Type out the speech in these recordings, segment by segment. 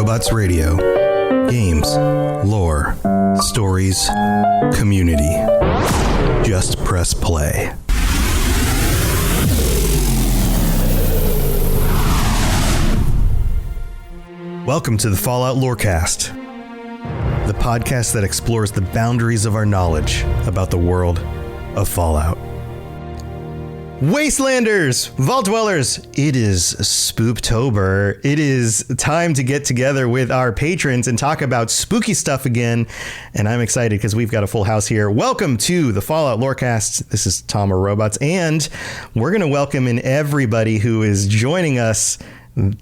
Robots Radio. Games, lore, stories, community. Just press play. Welcome to the Fallout Lorecast, the podcast that explores the boundaries of our knowledge about the world of Fallout. Wastelanders, Vault Dwellers, it is Spooptober. It is time to get together with our patrons and talk about spooky stuff again. And I'm excited because we've got a full house here. Welcome to the Fallout Lorecast. This is Tom of Robots, and we're going to welcome in everybody who is joining us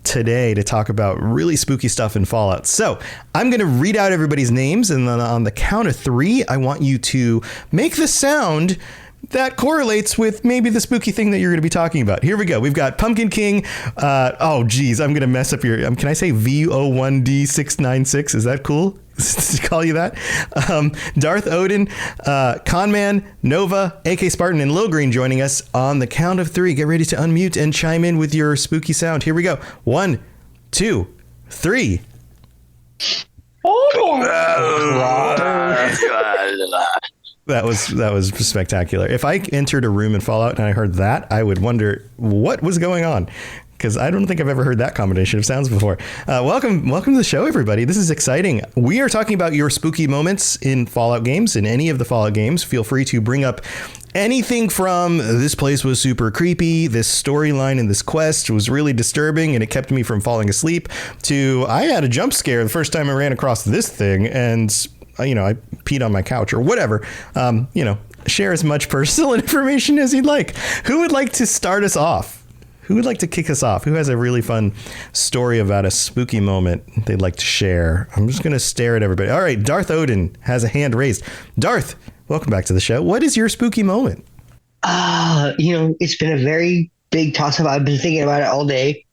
today to talk about really spooky stuff in Fallout. So I'm going to read out everybody's names, and then on the count of three, I want you to make the sound that correlates with maybe the spooky thing that you're going to be talking about. Here we go. We've got Pumpkin King. Oh, geez, I'm going to mess up your... can I say VO1D696? Is that cool to call you that? Darth Odin, Conman, Nova, AK Spartan, and Lil Green joining us on the count of three. Get ready to unmute and chime in with your spooky sound. Here we go. 1, 2, 3. That was spectacular. If I entered a room in Fallout and I heard that, I would wonder what was going on, because I don't think I've ever heard that combination of sounds before. Welcome to the show, everybody. This is exciting. We are talking about your spooky moments in Fallout games, in any of the Fallout games. Feel free to bring up anything from this place was super creepy, this storyline in this quest was really disturbing and it kept me from falling asleep, to I had a jump scare the first time I ran across this thing and I peed on my couch or whatever. Share as much personal information as you'd like. Who would like to start us off? Who would like to kick us off? Who has a really fun story about a spooky moment they'd like to share? I'm just going to stare at everybody. All right, Darth Odin has a hand raised. Darth, welcome back to the show. What is your spooky moment? It's been a very big toss-up. I've been thinking about it all day.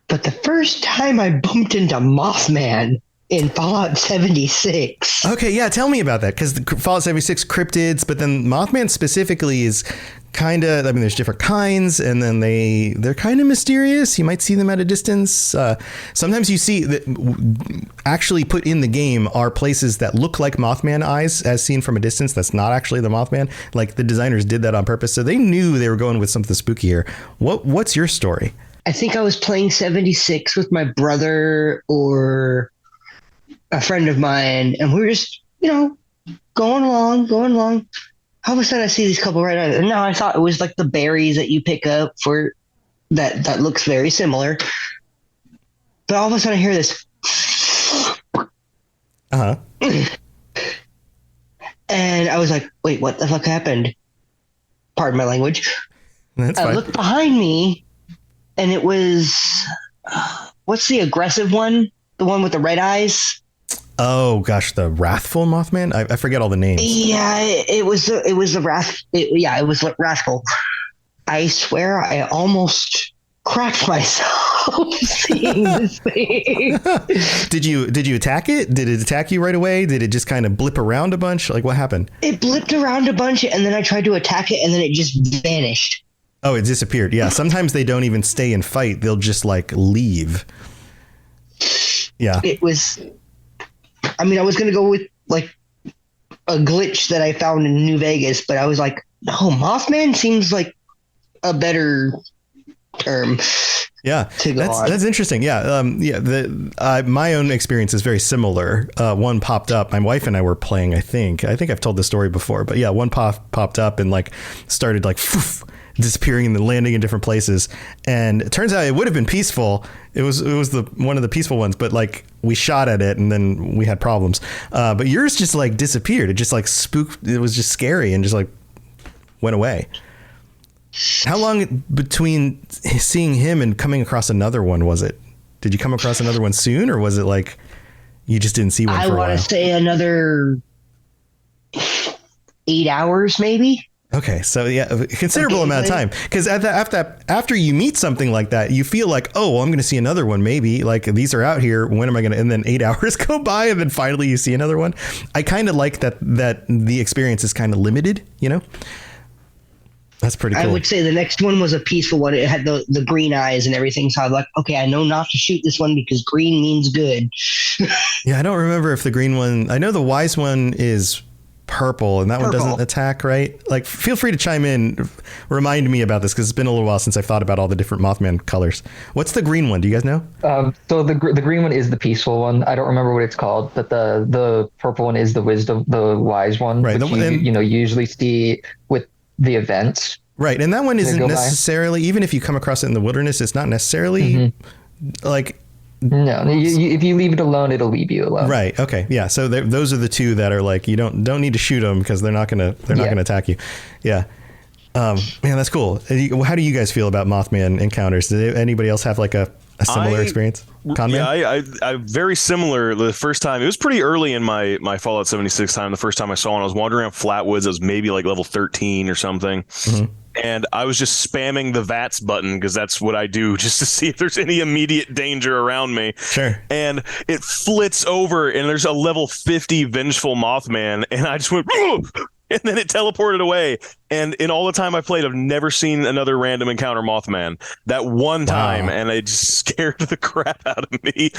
But the first time I bumped into Mothman in Fallout 76. Okay, yeah, tell me about that, because the Fallout 76 cryptids, but then Mothman specifically is kind of, there's different kinds, and then they're kind of mysterious. You might see them at a distance. Sometimes you see that actually put in the game are places that look like Mothman eyes as seen from a distance. That's not actually the Mothman. Like, the designers did that on purpose, so they knew they were going with something spooky here. What's your story? I think I was playing 76 with my brother or a friend of mine, and we were just, going along. All of a sudden I see these couple right eyes. And now I thought it was like the berries that you pick up for that looks very similar. But all of a sudden I hear this. Uh-huh. And I was like, wait, what the fuck happened? Pardon my language. That's fine. I looked behind me, and it was, what's the aggressive one? The one with the red eyes? Oh gosh, the wrathful Mothman. I forget all the names. Yeah, it was the wrath. It was wrathful. I swear, I almost cracked myself seeing this thing. Did you attack it? Did it attack you right away? Did it just kind of blip around a bunch? Like, what happened? It blipped around a bunch, and then I tried to attack it, and then it just vanished. Oh, it disappeared. Yeah, sometimes they don't even stay and fight. They'll just leave. Yeah. It was. I was going to go with a glitch that I found in New Vegas, but I was like, no, Mothman seems like a better term. Yeah, that's interesting. Yeah. My own experience is very similar. One popped up. My wife and I were playing, I think I've told this story before, but yeah, one popped up and started disappearing and then landing in different places. And it turns out it would have been peaceful. It was one of the peaceful ones, but we shot at it and then we had problems. But yours just disappeared. It just spooked. It was just scary and just went away. How long between seeing him and coming across another one was it? Did you come across another one soon, or was it you just didn't see one for a while? I want to say another 8 hours, maybe. Okay, so yeah, a considerable amount of time, because after you meet something like that, you feel like, oh, well, I'm going to see another one. Maybe these are out here. When am I going to? And then 8 hours go by, and then finally you see another one. I kind of like that the experience is kind of limited, That's pretty cool. I would say the next one was a peaceful one. It had the green eyes and everything. So I'm like, okay, I know not to shoot this one because green means good. Yeah, I don't remember if the green one. I know the wise one is purple, and that one doesn't attack, right? Like, feel free to chime in. Remind me about this because it's been a little while since I've thought about all the different Mothman colors. What's the green one? Do you guys know? So the green one is the peaceful one. I don't remember what it's called, but the purple one is the wise one. Right. Which you usually see with the events. Right. And that one isn't necessarily, even if you come across it in the wilderness, it's not necessarily like... No, if you leave it alone, it'll leave you alone. Right. Okay. Yeah. So those are the two that are like, you don't need to shoot them because they're not gonna attack you. Yeah. Man, that's cool. How do you guys feel about Mothman encounters? Did anybody else have like a similar experience? Conman? Yeah, I very similar. The first time, it was pretty early in my Fallout 76 time. The first time I saw one, I was wandering around Flatwoods. I was maybe like level 13 or something. Mm-hmm. And I was just spamming the VATS button because that's what I do just to see if there's any immediate danger around me. Sure. And it flits over and there's a level 50 vengeful Mothman. And I just went, and then it teleported away. And in all the time I played, I've never seen another random encounter Mothman. That one time, and it just scared the crap out of me.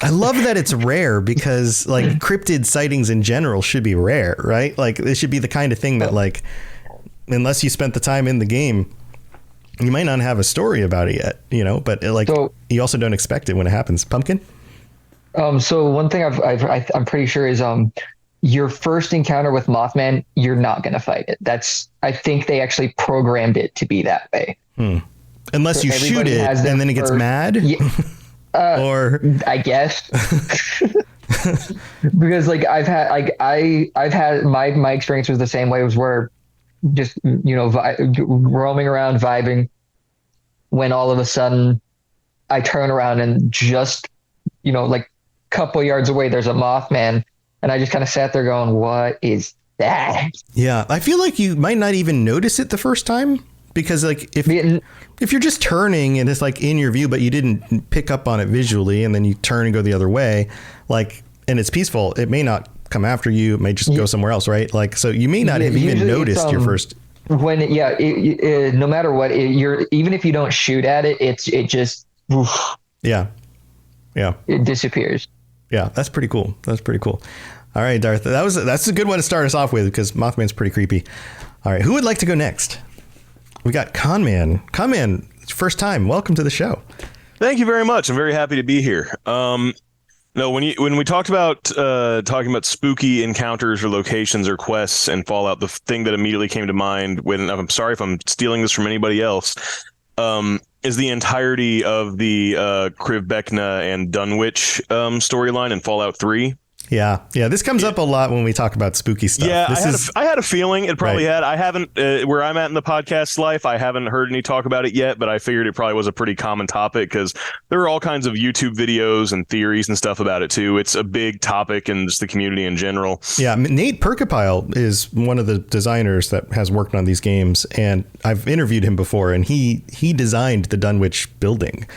I love that it's rare because like cryptid sightings in general should be rare, right? Like it should be the kind of thing that like, unless you spent the time in the game, you might not have a story about it yet, but you also don't expect it when it happens. Pumpkin? So one thing I'm pretty sure is your first encounter with Mothman, you're not going to fight it. I think they actually programmed it to be that way. Unless you shoot it and then it gets mad? Yeah, or I guess. Because like I've had my experience was the same way. It was where just roaming around vibing when all of a sudden I turn around and just like a couple yards away there's a Mothman, and I just kind of sat there going, what is that? Yeah, I feel like you might not even notice it the first time because like if you're just turning and it's like in your view but you didn't pick up on it visually and then you turn and go the other way, like, and it's peaceful, it may not come after you. It may just go somewhere else, right? Like, so you may not have even noticed your first. When no matter what, even if you don't shoot at it, it just it disappears. Yeah, that's pretty cool. All right, Darth, that's a good one to start us off with because Mothman's pretty creepy. All right, who would like to go next? We got Conman. Conman, first time. Welcome to the show. Thank you very much. I'm very happy to be here. No, when we talked about talking about spooky encounters or locations or quests in Fallout, the thing that immediately came to mind, when I'm sorry if I'm stealing this from anybody else, is the entirety of the Krivbekna and Dunwich storyline in Fallout 3. Yeah. This comes up a lot when we talk about spooky stuff. Yeah, I had a feeling it probably had. I haven't, where I'm at in the podcast life, I haven't heard any talk about it yet, but I figured it probably was a pretty common topic because there are all kinds of YouTube videos and theories and stuff about it too. It's a big topic in just the community in general. Yeah, Nate Perkapile is one of the designers that has worked on these games, and I've interviewed him before, and he designed the Dunwich building.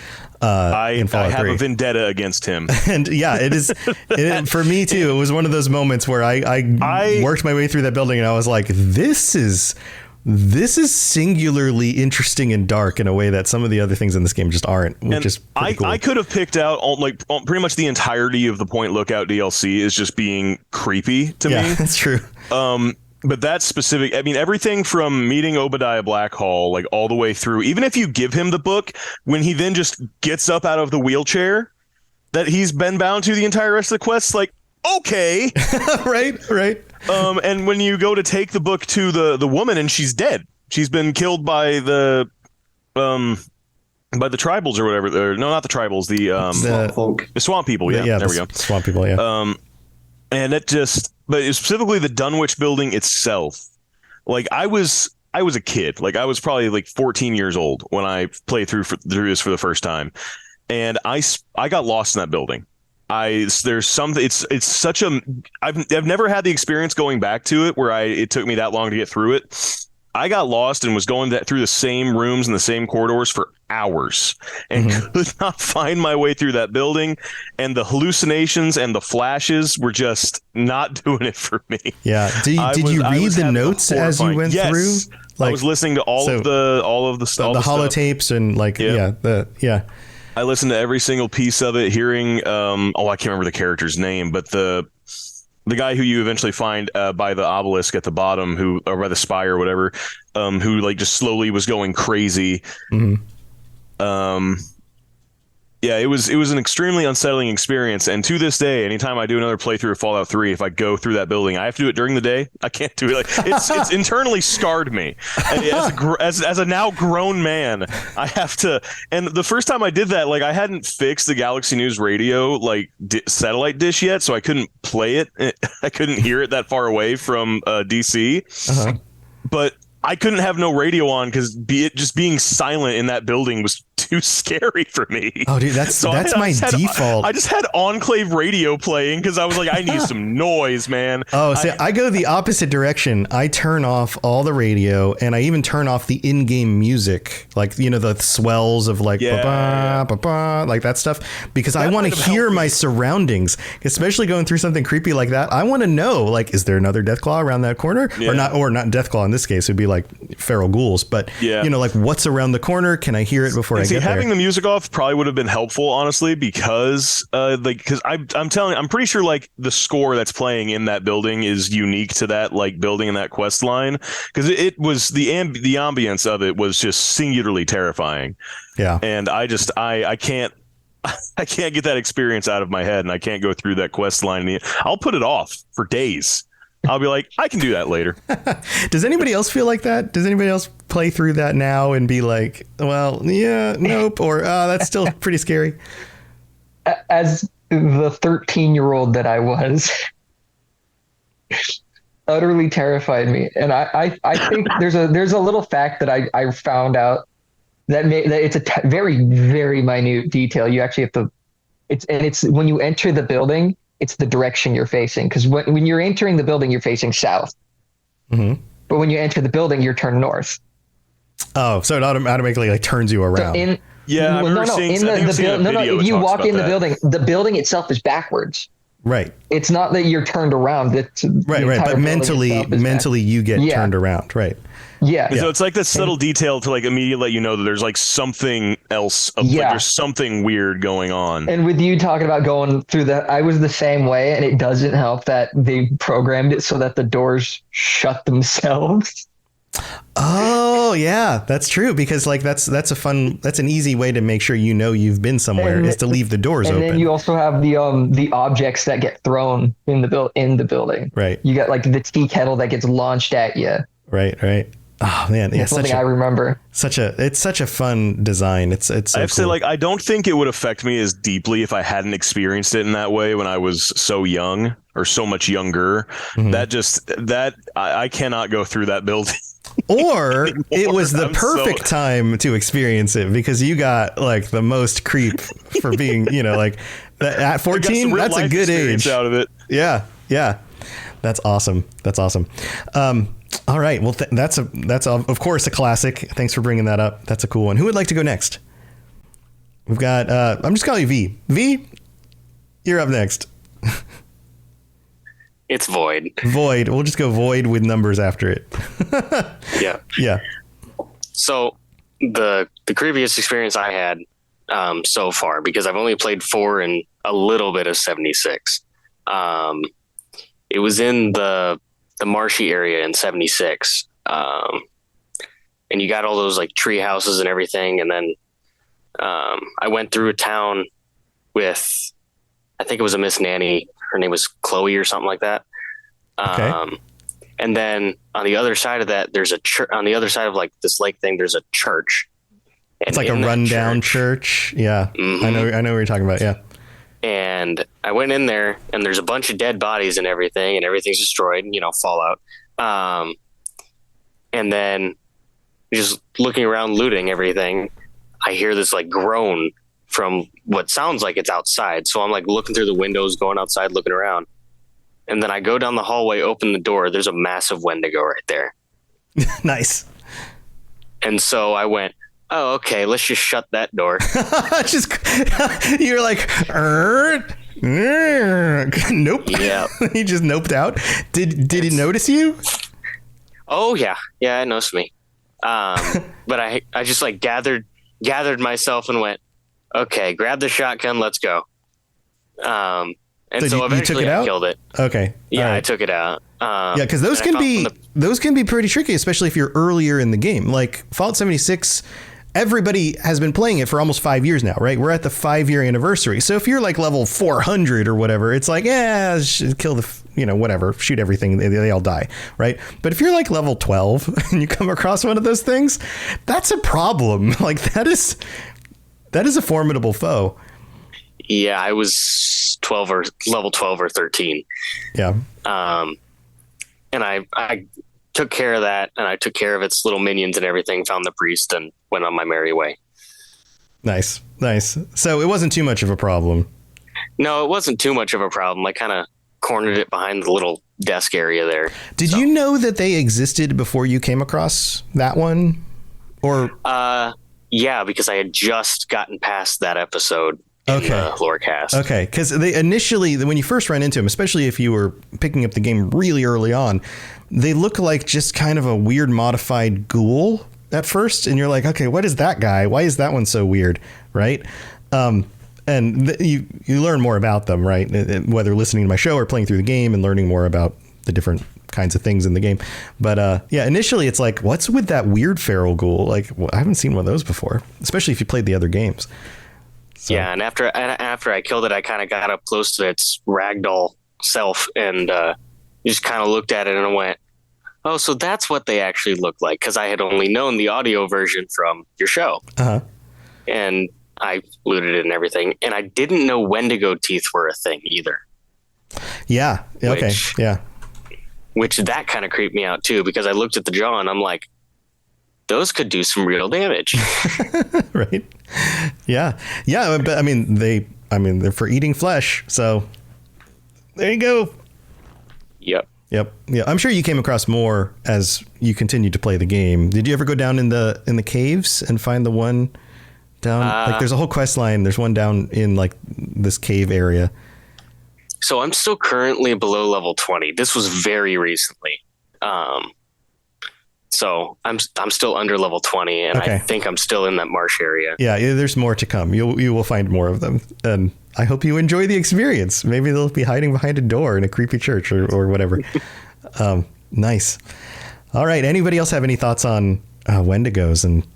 I have a vendetta against him. And yeah, it is for me too. It was one of those moments where I worked my way through that building and I was like, this is singularly interesting and dark in a way that some of the other things in this game just aren't, which is pretty cool. I could have picked out pretty much the entirety of the Point Lookout DLC is just being creepy to me. Yeah, that's true. But that's specific. I mean, everything from meeting Obadiah Blackhall, like all the way through, even if you give him the book, when he then just gets up out of the wheelchair that he's been bound to the entire rest of the quest, like, okay. Right. And when you go to take the book to the woman and she's dead, she's been killed by the tribals or whatever. No, not the tribals. The swamp people. Yeah, there we go. Swamp people. Yeah. And it just, but specifically the Dunwich building itself, like I was a kid, like I was probably like 14 years old when I played through this for the first time, and I got lost in that building. There's something. It's such a. I've never had the experience going back to it where it took me that long to get through it. I got lost and was going through the same rooms and the same corridors for hours and could not find my way through that building. And the hallucinations and the flashes were just not doing it for me. Yeah. Did you read the notes as you went through? Like, I was listening to all of the the holotapes and like I listened to every single piece of it, hearing I can't remember the character's name, but the guy who you eventually find by the obelisk at the bottom, or by the spire or whatever, who like just slowly was going crazy. Yeah, it was an extremely unsettling experience, and to this day, anytime I do another playthrough of Fallout 3, if I go through that building, I have to do it during the day. I can't do it. Like, it's internally scarred me. As a now grown man, I have to. And the first time I did that, like, I hadn't fixed the Galaxy News radio like satellite dish yet, so I couldn't play it. I couldn't hear it that far away from DC. But I couldn't have no radio on because just being silent in that building was too scary for me. Oh, dude, that's my default. I just had Enclave radio playing because I was like, I need some noise, man. Oh, see, I go the opposite direction. I turn off all the radio, and I even turn off the in-game music, like, you know, the swells of like ba-ba, ba-ba, like that stuff, because I want to hear my surroundings, especially going through something creepy like that. I want to know, like, is there another Deathclaw around that corner, or not Deathclaw in this case? It'd be like feral ghouls, but you know, like, what's around the corner? Can I hear it before I get there? Having the music off probably would have been helpful, honestly, because I'm pretty sure like the score that's playing in that building is unique to that like building and that quest line, because it was the ambience of it was just singularly terrifying. Yeah, and I can't get that experience out of my head, and I can't go through that quest line. I'll put it off for days. I'll be like, I can do that later. Does anybody else feel like that? Does anybody else play through that now and be like, well, yeah, nope, or that's still pretty scary? As the 13-year-old that I was, utterly terrified me. And I think there's a little fact that I found out that it's a very, very minute detail. You actually have to, it's when you enter the building, it's the direction you're facing, because when you're entering the building, you're facing south. But when you enter the building, you're turned north. Oh, so it automatically like turns you around. So if you walk in the building itself is backwards. Right. It's not that you're turned around. Right. But mentally you get turned around. Right. Yeah. So it's like this subtle detail to like immediately let you know that there's like something else. Like there's something weird going on. And with you talking about going through I was the same way, and it doesn't help that they programmed it so that the doors shut themselves. Oh yeah, that's true, because like that's an easy way to make sure you know you've been somewhere, is to leave the doors open. And then you also have the objects that get thrown in the building. Right. You got like the tea kettle that gets launched at you. Right. Oh man, yeah, that's something I remember. It's such a fun design. It's so I have to say, like, I don't think it would affect me as deeply if I hadn't experienced it in that way when I was so young or so much younger. I cannot go through that building. Or it was the perfect time to experience it because you got like the most creep for being, you know, like at 14, that's a good age out of it. Yeah. That's awesome. All right. Well, that's of course a classic. Thanks for bringing that up. That's a cool one. Who would like to go next? We've got, I'm just calling you V. V, you're up next. It's Void. Void. We'll just go Void with numbers after it. Yeah. So the creepiest experience I had so far, because I've only played 4 and a little bit of 76. It was in the marshy area in 76. And you got all those like tree houses and everything. And then I went through a town with, I think it was a Miss Nanny. Her name was Chloe or something like that. Okay. And then on the other side of that, there's a church. On the other side of like this lake thing, there's a church. And it's like a rundown church. Yeah. Mm-hmm. I know what you're talking about. Yeah. And I went in there, and there's a bunch of dead bodies and everything's destroyed, you know, Fallout. And then just looking around, looting everything, I hear this like groan from what sounds like it's outside. So I'm like looking through the windows, going outside, looking around. And then I go down the hallway, open the door. There's a massive Wendigo right there. Nice. And so I went, oh, okay, let's just shut that door. You're like, nope. Yeah. He just noped out. Did he notice you? Oh yeah. Yeah, it noticed me. But I just like gathered myself and went, okay, grab the shotgun, let's go. And so eventually I killed it. Okay. Yeah, right. I took it out. Yeah, because those can be pretty tricky, especially if you're earlier in the game. Like Fallout 76, everybody has been playing it for almost 5 years now, right? We're at the 5-year anniversary. So if you're like level 400 or whatever, it's like, yeah, kill the, whatever, shoot everything. They all die, right? But if you're like level 12 and you come across one of those things, that's a problem. Like that is a formidable foe. Yeah, I was level 12 or 13. Yeah. And I took care of that, and I took care of its little minions and everything, found the priest, and went on my merry way. Nice. So it wasn't too much of a problem. No, it wasn't too much of a problem. I kind of cornered it behind the little desk area there. Did you know that they existed before you came across that one? Or yeah, because I had just gotten past that episode in the Lorecast. Okay, because they initially, when you first ran into them, especially if you were picking up the game really early on, they look like just kind of a weird modified ghoul at first, and you're like, okay, what is that guy? Why is that one so weird, right? And you learn more about them, right? Whether listening to my show or playing through the game and learning more about the different kinds of things in the game. But yeah, initially it's like, what's with that weird feral ghoul? Like, I haven't seen one of those before, especially if you played the other games. So. Yeah, and after I killed it, I kind of got up close to its ragdoll self and just kind of looked at it and went, oh, so that's what they actually look like, because I had only known the audio version from your show. Uh-huh. And I looted it and everything, and I didn't know Wendigo teeth were a thing either. Yeah, okay, yeah. Which that kind of creeped me out too, because I looked at the jaw and I'm like, those could do some real damage. Right. Yeah. But I mean, they're for eating flesh. So there you go. Yep. Yeah. I'm sure you came across more as you continued to play the game. Did you ever go down in the caves and find the one down? Like there's a whole quest line. There's one down in like this cave area. So I'm still currently below level 20. This was very recently. So I'm still under level 20, and I think I'm still in that marsh area. Yeah, there's more to come. You will find more of them, and I hope you enjoy the experience. Maybe they'll be hiding behind a door in a creepy church or whatever. Nice. All right. Anybody else have any thoughts on Wendigos and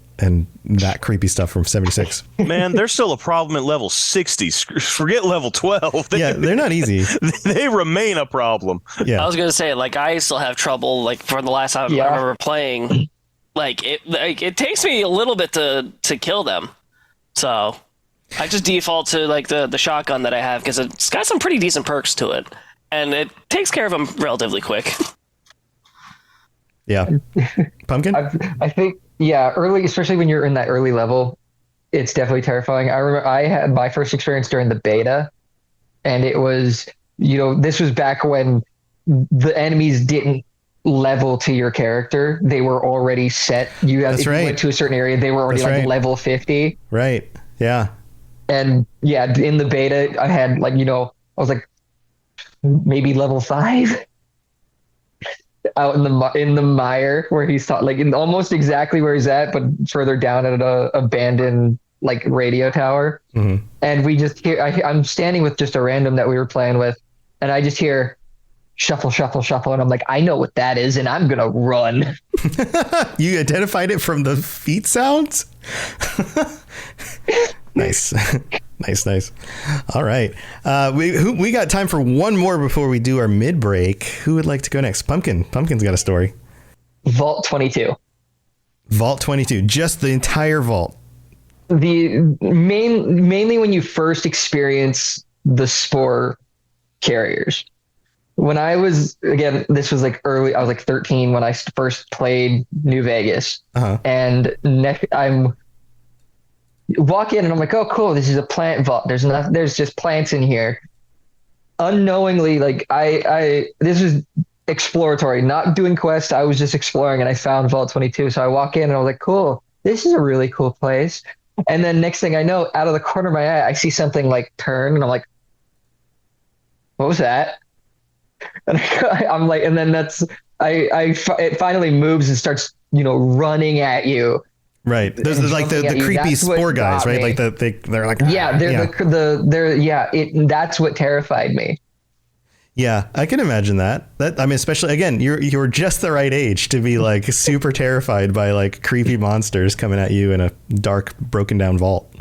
that creepy stuff from 76? Man, there's still a problem at level 60. Forget level 12. They're not easy. They remain a problem. Yeah. I was going to say, like, I still have trouble, like, from the last time I remember playing. Like, it takes me a little bit to kill them. So I just default to, like, the shotgun that I have, because it's got some pretty decent perks to it. And it takes care of them relatively quick. Yeah. Pumpkin? I think... Yeah, early, especially when you're in that early level, it's definitely terrifying. I remember I had my first experience during the beta, and it was, this was back when the enemies didn't level to your character. They were already set. If you went to a certain area, they were already level 50. Right. Yeah. And yeah, in the beta, I had I was like maybe level 5. Out in the mire where he's in almost exactly where he's at, but further down at a abandoned radio tower. Mm-hmm. And we just hear, I'm standing with just a random that we were playing with, and I just hear shuffle, shuffle, shuffle. And I'm like, I know what that is, and I'm going to run. You identified it from the feet sounds? Nice. Nice. All right. We got time for one more before we do our mid break. Who would like to go next? Pumpkin's got a story. Vault 22. Vault 22. Just the entire vault. Mainly when you first experience the spore carriers. When I was, again, this was early, I was 13 when I first played New Vegas. Uh-huh. And I'm walk in and I'm like, oh, cool. This is a plant vault. There's just plants in here. Unknowingly, this was exploratory, not doing quests. I was just exploring and I found Vault 22. So I walk in and I was like, cool, this is a really cool place. And then next thing I know, out of the corner of my eye, I see something turn and I'm like, what was that? And I'm like, and then it finally moves and starts running at you. Right. Those are like the creepy spore guys, right? Like they're like, that's what terrified me. Yeah, I can imagine that. I mean, especially again, you're just the right age to be like super terrified by like creepy monsters coming at you in a dark, broken down vault.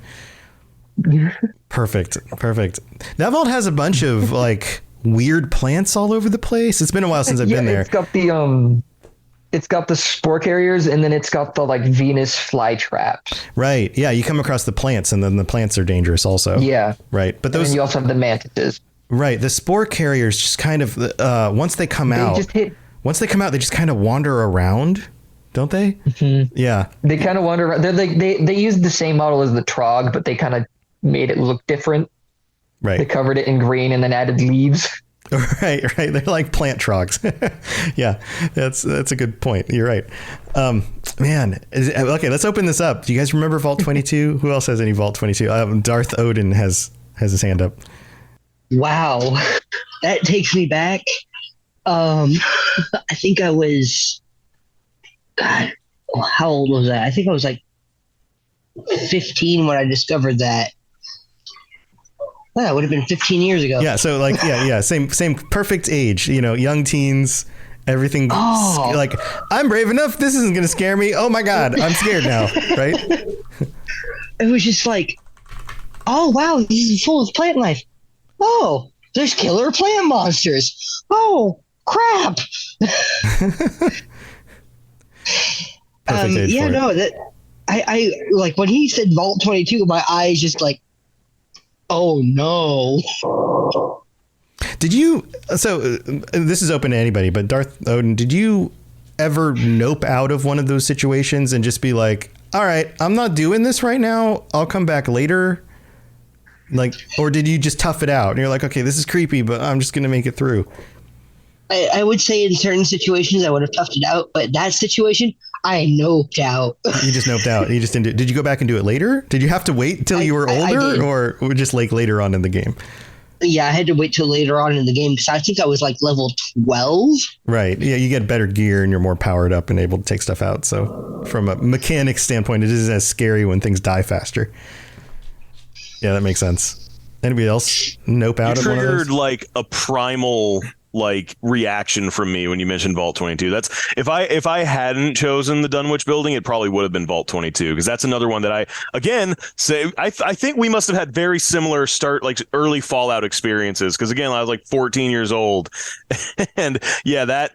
Perfect. That vault has a bunch of like weird plants all over the place. It's been a while since I've been there. It's got the spore carriers, and then it's got the like Venus flytraps. Right. Yeah, you come across the plants, and then the plants are dangerous also. Yeah. Right. But those. And you also have the mantises. Right. The spore carriers just kind of once they come out, they just kind of wander around, don't they? Mm-hmm. Yeah. They kind of wander around. They're like they used the same model as the Trog, but they kind of made it look different. Right. They covered it in green and then added leaves. Right. They're like plant trogs. Yeah, that's a good point. You're right. Man, okay, let's open this up. Do you guys remember Vault 22? Who else has any Vault 22? Darth Odin has his hand up. Wow, that takes me back. I think I was, God, how old was that? I think I was like 15 when I discovered that. That would have been 15 years ago. Yeah, so like, yeah, same perfect age, young teens, everything. Oh. Like, I'm brave enough. This isn't going to scare me. Oh my God, I'm scared now, right? It was just like, oh wow, this is full of plant life. Oh, there's killer plant monsters. Oh, crap. I like when he said Vault 22, my eyes just like, oh no. Did you, this is open to anybody, but Darth Odin, did you ever nope out of one of those situations and just be like, all right, I'm not doing this right now. I'll come back later. Like, or did you just tough it out and you're like, okay, this is creepy, but I'm just going to make it through. I would say in certain situations I would have toughed it out, but that situation I noped out. You just noped out. You just didn't do it. Did you go back and do it later? Did you have to wait until you were older or just like later on in the game? Yeah, I had to wait till later on in the game because I think I was like level 12. Right. Yeah, you get better gear and you're more powered up and able to take stuff out. So from a mechanics standpoint, it isn't as scary when things die faster. Yeah, that makes sense. Anybody else nope out of one of those? Triggered like a primal like reaction from me when you mentioned Vault 22. That's if I hadn't chosen the Dunwich building, it probably would have been Vault 22 because that's another one that I think we must have had very similar like early Fallout experiences because again I was like 14 years old and yeah, that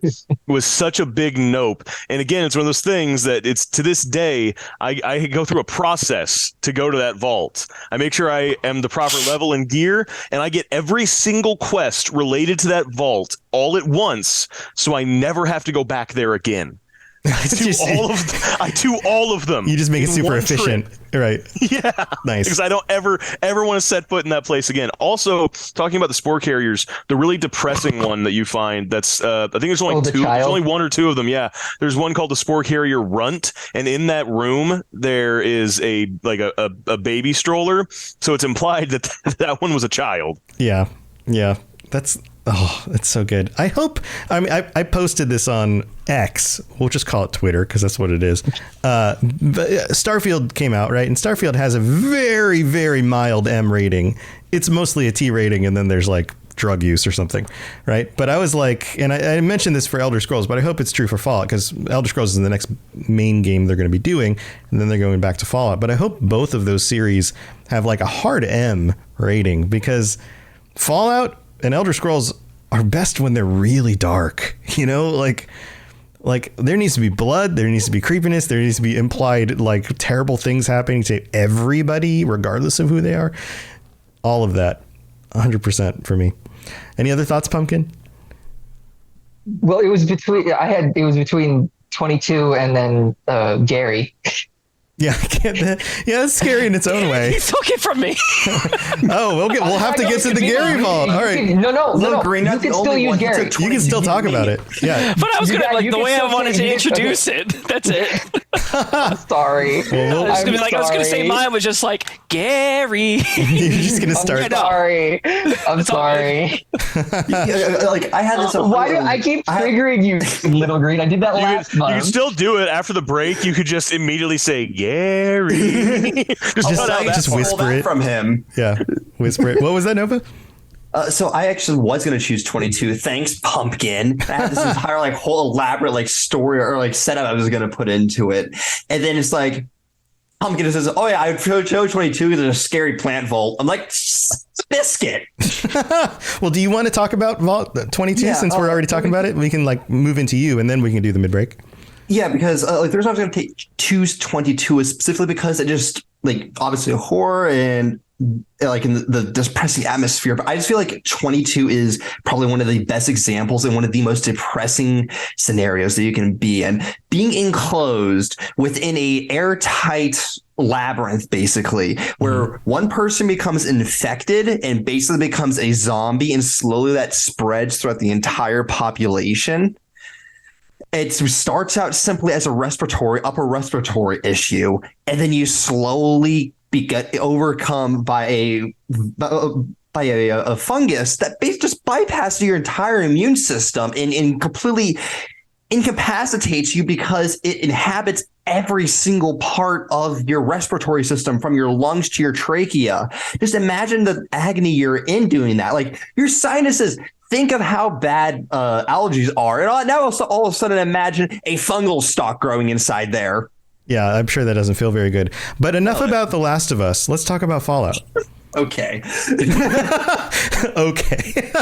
was such a big nope. And again, it's one of those things that it's to this day I go through a process to go to that vault. I make sure I am the proper level and gear, and I get every single quest related to that vault all at once, so I never have to go back there again. I do all of them. You just make it super efficient, right? Yeah, nice. Because I don't ever want to set foot in that place again. Also, talking about the spore carriers, the really depressing one that you find that's I think there's only two. There's only one or two of them. Yeah, there's one called the spore carrier runt, and in that room there is a baby stroller. So it's implied that that one was a child. Yeah. That's so good. I posted this on X. We'll just call it Twitter because that's what it is. But Starfield came out, right? And Starfield has a very, very mild M rating. It's mostly a T rating, and then there's like drug use or something, right? But I was like, and I mentioned this for Elder Scrolls, but I hope it's true for Fallout because Elder Scrolls is the next main game they're going to be doing, and then they're going back to Fallout. But I hope both of those series have like a hard M rating because Fallout and Elder Scrolls are best when they're really dark, like there needs to be blood, there needs to be creepiness, there needs to be implied like terrible things happening to everybody, regardless of who they are. All of that, 100% for me. Any other thoughts, Pumpkin? Well, it was between 22 and then Gary. Yeah, I can't, yeah, it's scary in its own way. He took it from me. Oh, we'll have to get to the Gary vault. All right. No. Green, You can still use Gary. You can still talk about it. Yeah. But I was gonna you the can way I still wanted say- to introduce it. That's it. I'm sorry. Well, I was gonna be like, I was gonna say sorry. mine was just like Gary. You're just gonna I'm start. sorry. I'm sorry. like I had this. Why do I keep triggering you, Little Green? I did that last You month. could still do it after the break. You could just immediately say Gary. just cut out that just part. whisper it. from him. Yeah, whisper it. What was that, Nova? So I actually was going to choose 22. Thanks, Pumpkin. I had this entire like whole elaborate like story or like setup I was going to put into it, and then it's like Pumpkin says, "Oh yeah, I chose 22 because it's a scary plant vault." I'm like, biscuit. Well, do you want to talk about Vault 22 Yeah, since we're already talking about it? We can like move into you, and then we can do the mid break. Yeah, because like the reason I was going to choose 22 is specifically because it just like obviously horror and like in the depressing atmosphere, but I just feel like 22 is probably one of the best examples and one of the most depressing scenarios that you can be in. Being enclosed within a airtight labyrinth, basically, where one person becomes infected and basically becomes a zombie, and slowly that spreads throughout the entire population. It starts out simply as a upper respiratory issue, and then you slowly get overcome by a fungus that basically just bypasses your entire immune system and completely incapacitates you because it inhabits every single part of your respiratory system, from your lungs to your trachea. Just imagine the agony you're in doing that. Like your sinuses. Think of how bad allergies are. And now all of a sudden imagine a fungal stalk growing inside there. Yeah, I'm sure that doesn't feel very good. But enough about The Last of Us. Let's talk about Fallout. Okay. Okay.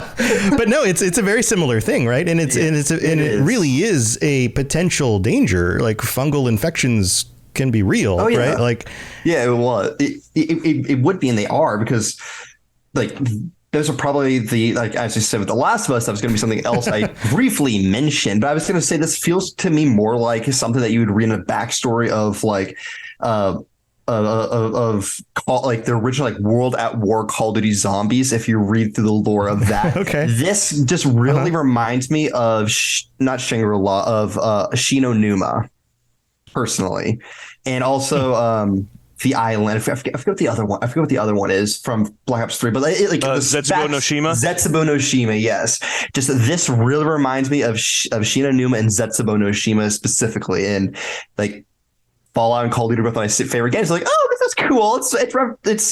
But no, it's a very similar thing, right? And it really is a potential danger. Like fungal infections can be real, right? Like, yeah, it was. It would be, and they are, because like those are probably like as you said with The Last of Us, that was going to be something else I briefly mentioned, but I was going to say this feels to me more like something that you would read in a backstory of like like the original like World at War Call of Duty Zombies. If you read through the lore of that, okay, this just really reminds me of not Shangri-La, of Ashino Numa, personally, and also the island. I forget what the other one. I forget what the other one is from Black Ops 3. But Zetsubo no Shima. Zetsubo no Shima. Yes. Just this really reminds me of Shino Numa and Zetsubo no Shima specifically, and like Fallout and Call of Duty are both my favorite games. Like, oh, this is cool. It's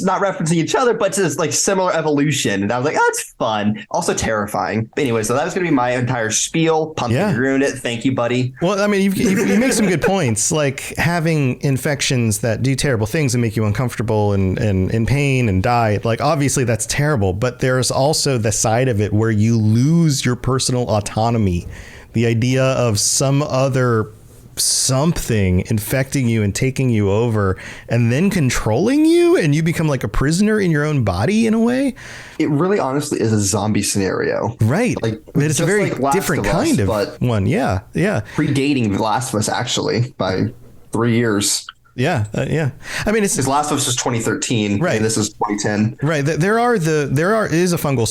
not referencing each other, but it's like similar evolution. And I was like, oh, it's fun. Also terrifying. But anyway, so that was going to be my entire spiel. Pumpkin, you ruined it. Thank you, buddy. Well, I mean, you make some good points. Like having infections that do terrible things and make you uncomfortable and in pain and die. Like, obviously, that's terrible. But there's also the side of it where you lose your personal autonomy. The idea of some other something infecting you and taking you over and then controlling you, and you become like a prisoner in your own body in a way. It really honestly is a zombie scenario, right? Like it's a very like different kind of one. Yeah Predating The Last of Us actually by 3 years. Yeah. I mean, it's Last of Us was 2013, right? And this is 2010, right? Is a fungal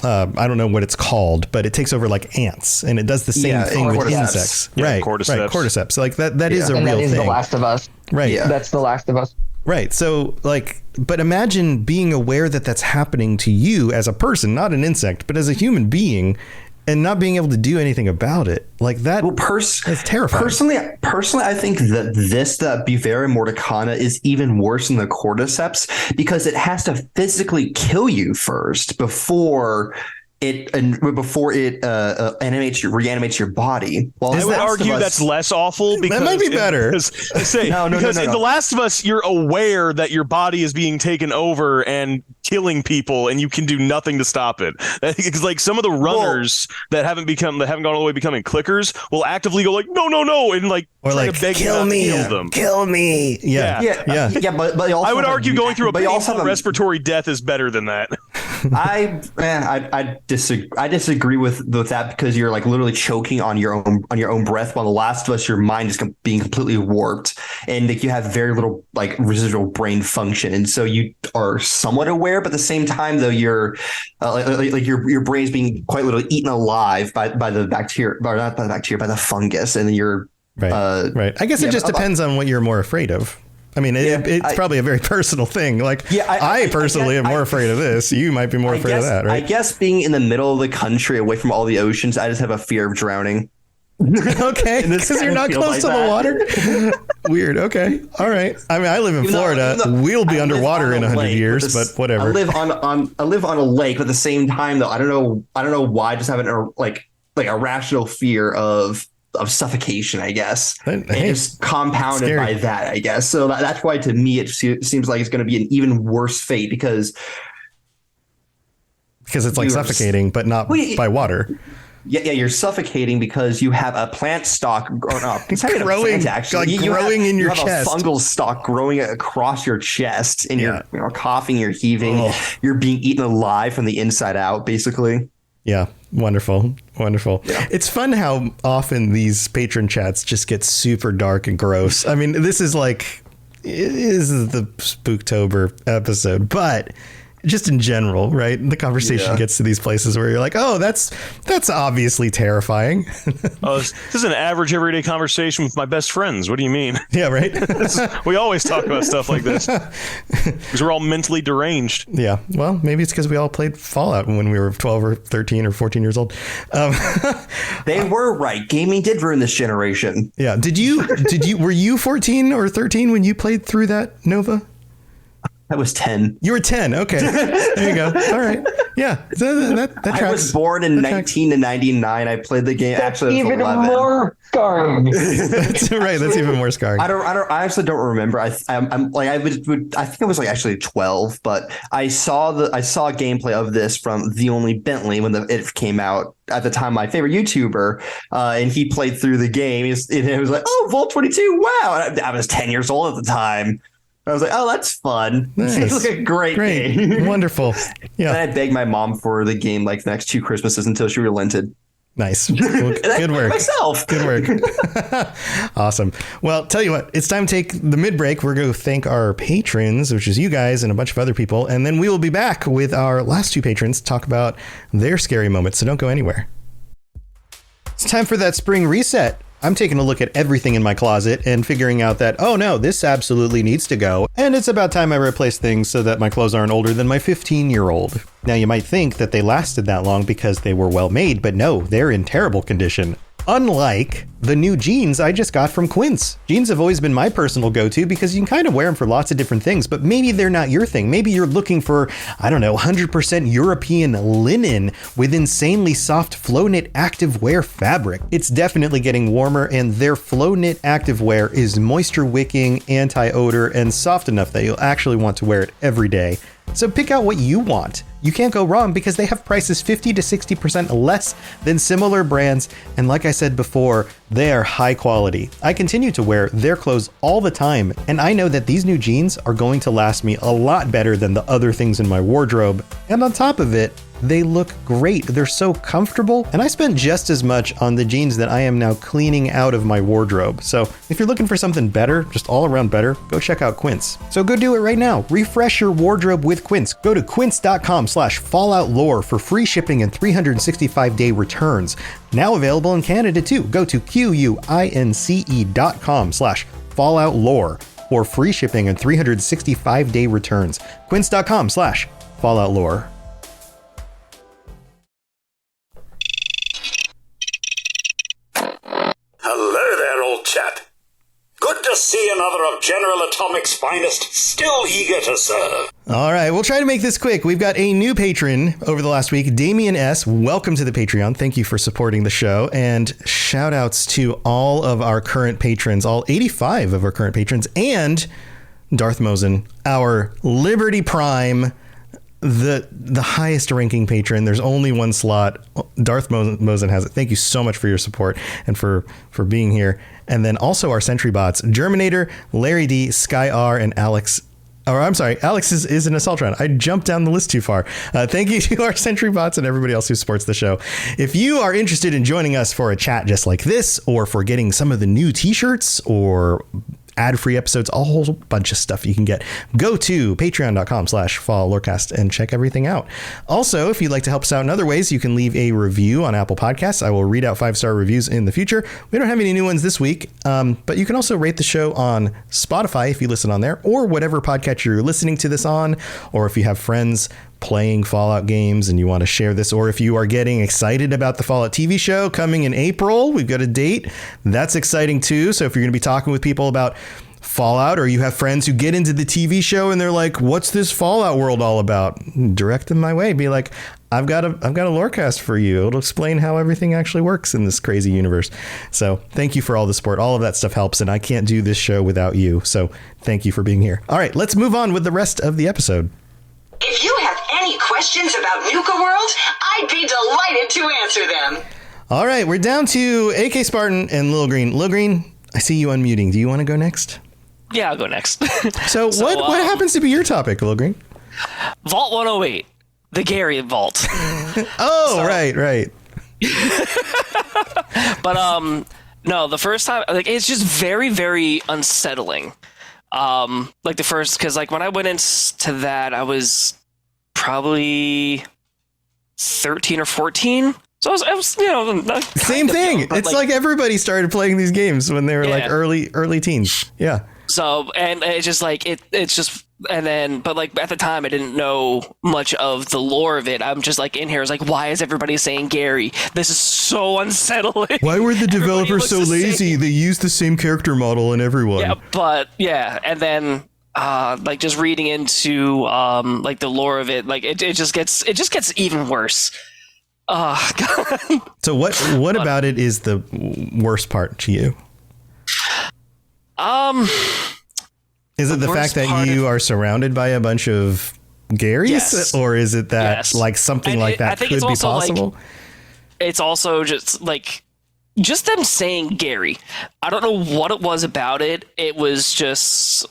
I don't know what it's called, but it takes over like ants, and it does the same thing with insects. Right. Cordyceps. So like that is a real that is thing. The Last of Us. Right. Yeah. That's The Last of Us. Right. So like, but imagine being aware that that's happening to you as a person, not an insect, but as a human being, and not being able to do anything about it. Like that. Well, it's terrifying. Personally, I think that the Bufera mordicana is even worse than the cordyceps, because it has to physically kill you first before it reanimates your body. Well, I would argue that's less awful, because that might be better. Because in The Last of Us, you're aware that your body is being taken over and killing people, and you can do nothing to stop it. Because like some of the runners that haven't gone all the way becoming clickers will actively go like no, and like or try like to beg kill you me, to kill them. Kill me. Yeah. But I would argue going through a painful respiratory death is better than that. I disagree. I disagree with that because you're like literally choking on your own breath. While The Last of Us, your mind is being completely warped, and like you have very little like residual brain function, and so you are somewhat aware, but at the same time, though, you're like your brain is being quite literally eaten alive by the bacteria, or not by the bacteria, by the fungus, and then you're right. I guess it just depends on what you're more afraid of. I mean, it's probably a very personal thing. Like, I personally am more afraid of this. You might be more afraid of that, right? I guess being in the middle of the country, away from all the oceans, I just have a fear of drowning. Okay, because you're not close to the water. Weird. Okay, all right. I mean, I live in Florida. We'll be underwater in 100 years, but whatever. I live on a lake, but at the same time, though, I don't know why. I just have a rational fear of suffocation, I guess. And it's compounded by that, I guess. So that's why, to me, it seems like it's going to be an even worse fate because it's like suffocating, but not by water. Yeah, you're suffocating because you have a plant stalk growing up. It's not growing, a plant, actually. like growing in your chest. You have a fungal stalk growing across your chest, and you're coughing, you're heaving, you're being eaten alive from the inside out, basically. Yeah, wonderful. Yeah. It's fun how often these patron chats just get super dark and gross. I mean, this is the Spooktober episode, but just in general, right? The conversation gets to these places where you're like, oh, that's obviously terrifying. Oh, this is an average everyday conversation with my best friends. What do you mean? Yeah, right. We always talk about stuff like this because we're all mentally deranged. Yeah. Well, maybe it's because we all played Fallout when we were 12 or 13 or 14 years old. They were right. Gaming did ruin this generation. Yeah. Were you 14 or 13 when you played through that, Nova? I was 10. You were 10. Okay. There you go. All right. Yeah. That tracks. I was born in 1999. I played the game. Actually, even more scarring. That's right. That's even more scarring. I actually don't remember. I think I was like actually 12, but I saw gameplay of this from The Only Bentley when it came out. At the time, my favorite YouTuber, and he played through the game. It was like, oh, Vault 22. Wow. I was 10 years old at the time. I was like, oh, that's fun. Nice. It's like a great game. Wonderful. Yeah. And I begged my mom for the game like the next 2 Christmases until she relented. Nice. Well, good work. Myself. Good work. Awesome. Well, tell you what, it's time to take the mid-break. We're going to thank our patrons, which is you guys and a bunch of other people. And then we will be back with our last 2 patrons to talk about their scary moments. So don't go anywhere. It's time for that spring reset. I'm taking a look at everything in my closet and figuring out that, oh no, this absolutely needs to go. And it's about time I replace things so that my clothes aren't older than my 15-year-old. Now you might think that they lasted that long because they were well made, but no, they're in terrible condition. Unlike the new jeans I just got from Quince. Jeans have always been my personal go-to because you can kind of wear them for lots of different things, but maybe they're not your thing. Maybe you're looking for, 100% European linen with insanely soft flow knit activewear fabric. It's definitely getting warmer, and their flow knit activewear is moisture wicking, anti-odor, and soft enough that you'll actually want to wear it every day. So pick out what you want. You can't go wrong because they have prices 50 to 60% less than similar brands. And like I said before, they are high quality. I continue to wear their clothes all the time, and I know that these new jeans are going to last me a lot better than the other things in my wardrobe. And on top of it, they look great. They're so comfortable, and I spent just as much on the jeans that I am now cleaning out of my wardrobe. So if you're looking for something better, just all around better, go check out Quince. So go do it right now. Refresh your wardrobe with Quince. Go to quince.com/falloutlore for free shipping and 365-day returns. Now available in Canada too. Go to quince.com/falloutlore for free shipping and 365-day returns. Quince.com/falloutlore. Hello there, old chap. Good to see another of General Atomic's finest, still eager to serve. All right, we'll try to make this quick. We've got a new patron over the last week, Damien S. Welcome to the Patreon. Thank you for supporting the show. And shout outs to all of our current patrons, all 85 of our current patrons, and Darth Mosen, our Liberty Prime, the highest ranking patron. There's only one slot. Darth Mosen has it. Thank you so much for your support and for being here. And then also our Sentry bots, Germinator, Larry D, Sky R, and Alex Or I'm sorry, Alex is an Assaultron. I jumped down the list too far. Thank you to our Sentry bots and everybody else who supports the show. If you are interested in joining us for a chat just like this, or for getting some of the new t-shirts or ad-free episodes, a whole bunch of stuff you can get, go to patreon.com/followlorecast and check everything out. Also, if you'd like to help us out in other ways, you can leave a review on Apple Podcasts. I will read out 5-star reviews in the future. We don't have any new ones this week, but you can also rate the show on Spotify if you listen on there, or whatever podcatcher you're listening to this on, or if you have friends playing Fallout games and you want to share this, or if you are getting excited about the Fallout TV show coming in April, we've got a date. That's exciting too. So if you're going to be talking with people about Fallout, or you have friends who get into the TV show and they're like, what's this Fallout world all about? Direct them my way. Be like, I've got a Lorecast for you. It'll explain how everything actually works in this crazy universe. So thank you for all the support. All of that stuff helps, and I can't do this show without you. So thank you for being here. All right, let's move on with the rest of the episode. If you have any questions about Nuka World, I'd be delighted to answer them. All right, we're down to AK Spartan and Lil Green. Lil Green, I see you unmuting. Do you want to go next? Yeah, I'll go next. So what happens to be your topic, Lil Green? Vault 108, the Gary Vault. Right. But no, the first time, like, it's just very, very unsettling. Like the first, because like when I went into that, I was probably 13 or 14. So I was same thing. Young, it's like everybody started playing these games when they were like early teens. Yeah. So, and it's just like, it's just, and then, but like at the time I didn't know much of the lore of it. I'm just like in here, it's like, why is everybody saying Gary? This is so unsettling. Why were the developers so lazy? They used the same character model in everyone. Yeah, but yeah. And then, like just reading into, like the lore of it, like it just gets even worse. Oh, God. So what about it is the worst part to you? Is it the fact that you are surrounded by a bunch of Garys? Yes. Or is it that like something like that could be possible? Like, it's also just like just them saying Gary. I don't know what it was about it. It was just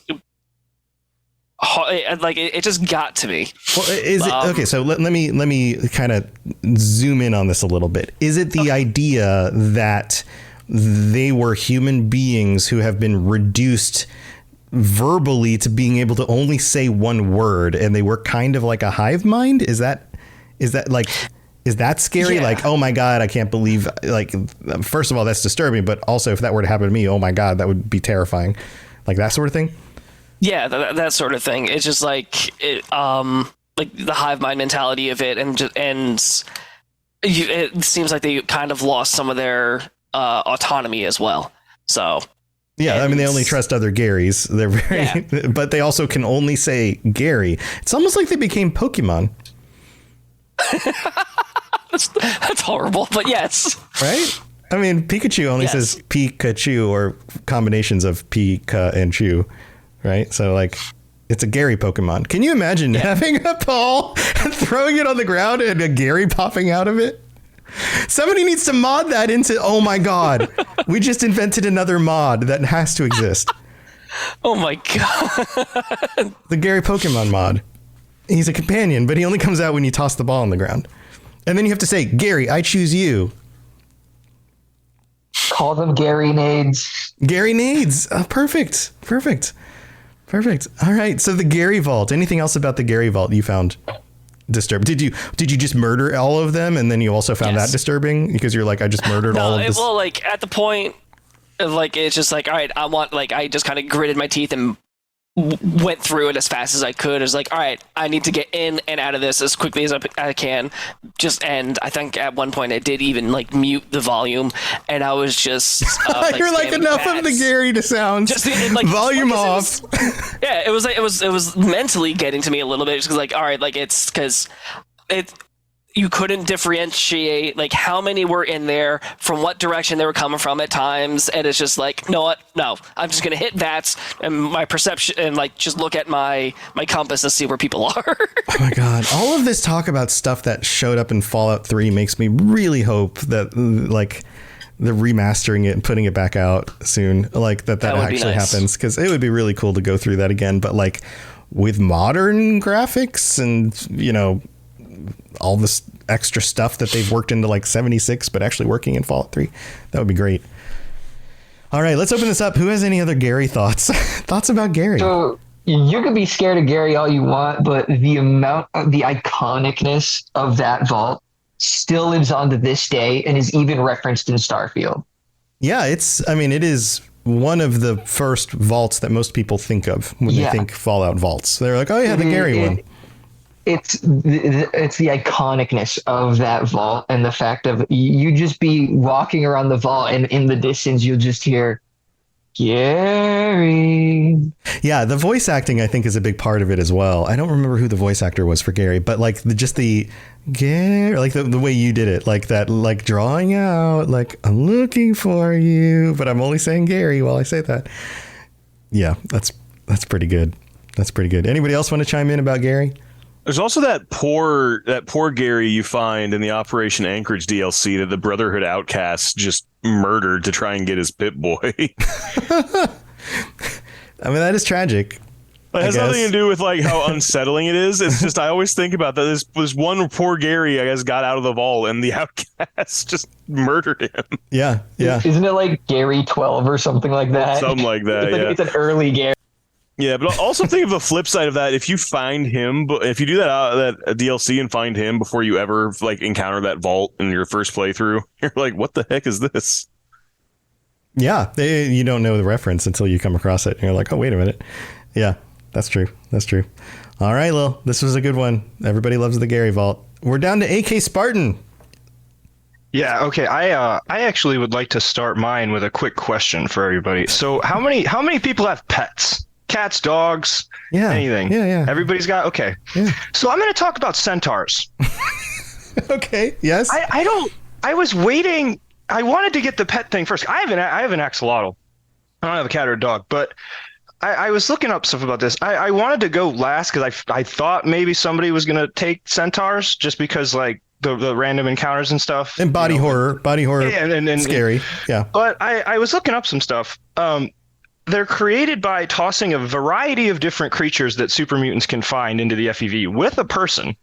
like it just got to me. Well, is it okay? So let me kind of zoom in on this a little bit. Is it the idea that they were human beings who have been reduced verbally to being able to only say one word, and they were kind of like a hive mind? Is that scary? Yeah. Like, oh my God, I can't believe, like, first of all, that's disturbing, but also if that were to happen to me, oh my God, that would be terrifying. Like that sort of thing. Yeah, that sort of thing. It's just like like the hive mind mentality of it, and it seems like they kind of lost some of their autonomy as well. So yeah, I mean, they only trust other Garys. They're very, but they also can only say Gary. It's almost like they became Pokemon. that's horrible, but yes. Right? I mean, Pikachu only says Pikachu, or combinations of Pika and Chu, right? So like, it's a Gary Pokemon. Can you imagine having a ball and throwing it on the ground and a Gary popping out of it? Somebody needs to mod that into, oh my God, we just invented another mod that has to exist. Oh my God. The Gary Pokemon mod. He's a companion, but he only comes out when you toss the ball on the ground. And then you have to say, Gary, I choose you. Call them Gary Nades. Gary Nades. Oh, perfect. All right. So the Gary Vault. Anything else about the Gary Vault you found disturbing? Did you just murder all of them, and then you also found that disturbing because you're like, I just murdered all of this? Well, like at the point, like it's just like, all right, I just kind of gritted my teeth and went through it as fast as I could. It was like, all right, I need to get in and out of this as quickly as I can. And I think at one point I did even like mute the volume, and I was just you're like, enough of the Gary to sound. Just like volume off. Yeah, it was like it was mentally getting to me a little bit, just because like, all right, like it's because you couldn't differentiate like how many were in there, from what direction they were coming from at times, and it's just like, no, I'm just gonna hit that and my perception and like just look at my compass and see where people are. Oh my God, all of this talk about stuff that showed up in Fallout 3 makes me really hope that like they're remastering it and putting it back out soon, like that actually happens, because it would be really cool to go through that again. But like, with modern graphics and, you know, all this extra stuff that they've worked into like 76, but actually working in Fallout 3. That would be great. All right, let's open this up. Who has any other Gary thoughts? Thoughts about Gary? So you could be scared of Gary all you want, but the amount of the iconicness of that vault still lives on to this day and is even referenced in Starfield. Yeah, it is one of the first vaults that most people think of when they think Fallout vaults. They're like, oh yeah, the Gary one. It's the iconicness of that vault and the fact of you just be walking around the vault and in the distance you'll just hear Gary. Yeah, the voice acting I think is a big part of it as well. I don't remember who the voice actor was for Gary, but like the Gary, like the way you did it, like that, like drawing out, like I'm looking for you, but I'm only saying Gary while I say that. Yeah, that's pretty good. That's pretty good. Anybody else want to chime in about Gary? There's also that poor Gary you find in the Operation Anchorage DLC that the Brotherhood outcasts just murdered to try and get his Pip-Boy. I mean, that is tragic. It has nothing to do with like how unsettling it is. It's just I always think about that. This one poor Gary, I guess, got out of the vault and the outcasts just murdered him. Yeah. Isn't it like Gary 12 or something like that? Something like that. It's an early Gary. Yeah, but also think of the flip side of that. If you find him, if you do that DLC and find him before you ever like encounter that vault in your first playthrough, you're like, what the heck is this? Yeah, you don't know the reference until you come across it. And you're like, oh, wait a minute. Yeah, that's true. That's true. All right, Lil, this was a good one. Everybody loves the Gary vault. We're down to AK Spartan. Yeah, okay. I actually would like to start mine with a quick question for everybody. So how many people have pets? Cats, dogs, anything. Yeah. Everybody's got, okay. Yeah. So I'm going to talk about centaurs. Okay, yes. I was waiting. I wanted to get the pet thing first. I have an axolotl. I don't have a cat or a dog, but I was looking up stuff about this. I wanted to go last because I thought maybe somebody was going to take centaurs just because like the random encounters and stuff. And body horror, and scary. Yeah. But I was looking up some stuff. They're created by tossing a variety of different creatures that super mutants can find into the FEV with a person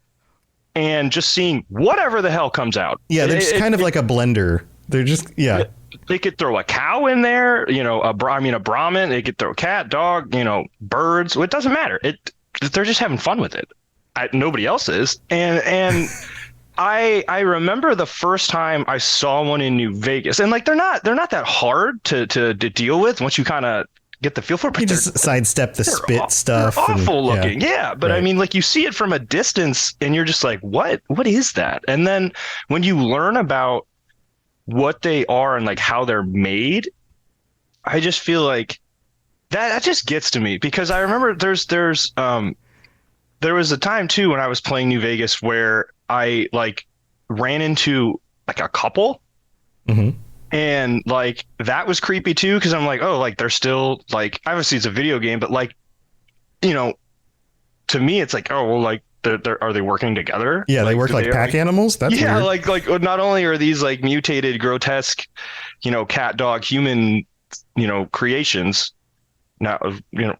and just seeing whatever the hell comes out. Yeah, they're just kind of like a blender. They're just, yeah. They could throw a cow in there, a Brahmin. They could throw a cat, dog, birds. Well, it doesn't matter. They're just having fun with it. Nobody else is. And I remember the first time I saw one in New Vegas, and like they're not that hard to deal with once you kind of get the feel for it. But you just sidestep the spit stuff. They're awful looking, yeah. But right. I mean, like you see it from a distance, and you're just like, what is that? And then when you learn about what they are and like how they're made, I just feel like that just gets to me because I remember there was a time too when I was playing New Vegas where I like ran into like a couple. Mm-hmm. And like that was creepy too, because I'm like, oh, like they're still like obviously it's a video game, but like, to me it's like, oh well, like are they working together? Yeah, they work like pack animals. That's weird. like not only are these like mutated, grotesque, cat, dog, human, creations now,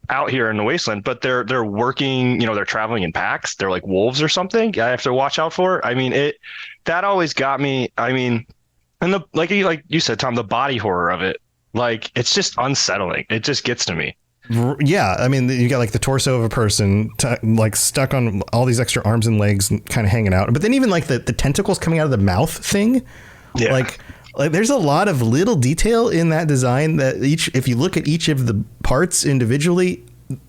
out here in the wasteland, but they're working, they're traveling in packs. They're like wolves or something. I have to watch out for. I mean, that always got me. I mean. And like you said, Tom, the body horror of it, like it's just unsettling. It just gets to me. Yeah, I mean, you got like the torso of a person like stuck on all these extra arms and legs and kind of hanging out. But then even like the tentacles coming out of the mouth thing, like there's a lot of little detail in that design that if you look at each of the parts individually,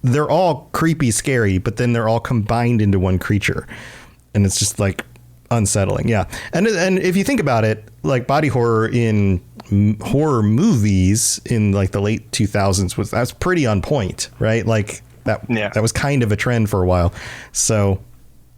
they're all creepy, scary, but then they're all combined into one creature. And it's just like unsettling. Yeah. And if you think about it, like body horror in horror movies in like the late 2000s that's pretty on point, right? Like that was kind of a trend for a while. So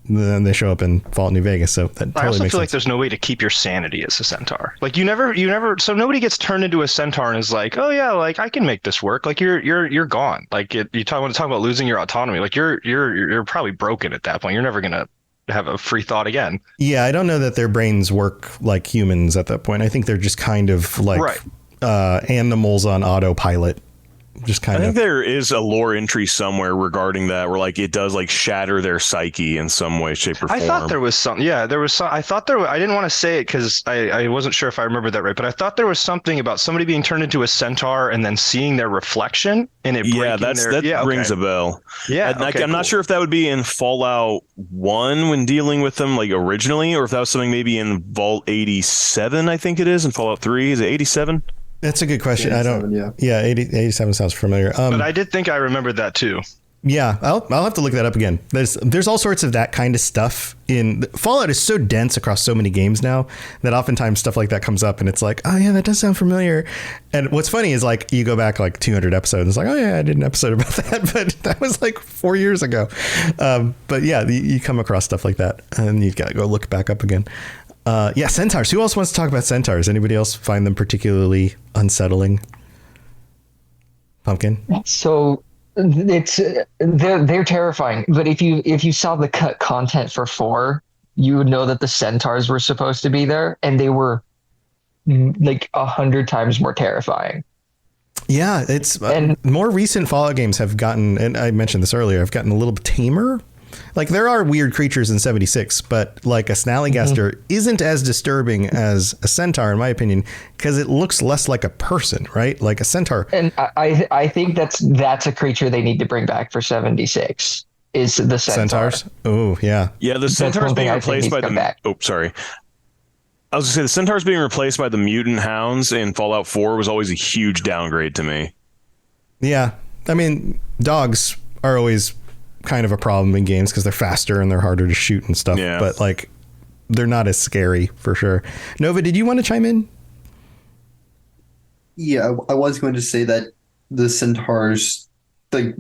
then they show up in Fallout New Vegas. So that totally I also makes feel sense. Like there's no way to keep your sanity as a centaur. Like you never, so nobody gets turned into a centaur and is like, oh yeah, like I can make this work. Like you're gone. Like want to talk about losing your autonomy. Like you're probably broken at that point. You're never going to have a free thought again. Yeah, I don't know that their brains work like humans at that point. I think they're just kind of like animals on autopilot. just kind I of. think there is a lore entry somewhere regarding that, where like it does like shatter their psyche in some way, shape, or form. I thought there was some. Yeah, there was some. I thought there. I didn't want to say it because I wasn't sure if I remembered that right. But I thought there was something about somebody being turned into a centaur and then seeing their reflection and it. Yeah, that rings a bell. Yeah, and okay, I'm not sure if that would be in Fallout 1 when dealing with them like originally, or if that was something maybe in Vault 87. I think it is in Fallout 3. Is it 87? That's a good question. I don't. Yeah, 87 sounds familiar. But I did think I remembered that too. Yeah, I'll have to look that up again. There's all sorts of that kind of stuff in Fallout is so dense across so many games now that oftentimes stuff like that comes up and it's like, oh yeah, that does sound familiar. And what's funny is like you go back like 200 episodes, it's like, oh yeah, I did an episode about that, but that was like 4 years ago. But yeah, you come across stuff like that and you've got to go look back up again. Yeah, centaurs. Who else wants to talk about centaurs? Anybody else find them particularly unsettling? Pumpkin? So it's they're terrifying. But if you saw the cut content for 4, you would know that the centaurs were supposed to be there, and they were like 100 times more terrifying. Yeah, it's more recent Fallout games have gotten, and I mentioned this earlier, have gotten a little bit tamer. Like there are weird creatures in 76, but like a Snallygaster isn't as disturbing as a centaur, in my opinion, because it looks less like a person, right? Like a centaur. And I think that's a creature they need to bring back for 76 is the centaur. Centaurs. Oh yeah. Yeah, the centaurs being replaced by the. Oh, sorry. I was gonna say the centaurs being replaced by the mutant hounds in Fallout 4 was always a huge downgrade to me. Yeah, I mean, dogs are always kind of a problem in games because they're faster and they're harder to shoot and stuff. Yeah. But like, they're not as scary for sure. Nova, did you want to chime in? Yeah, I was going to say that the centaurs, like,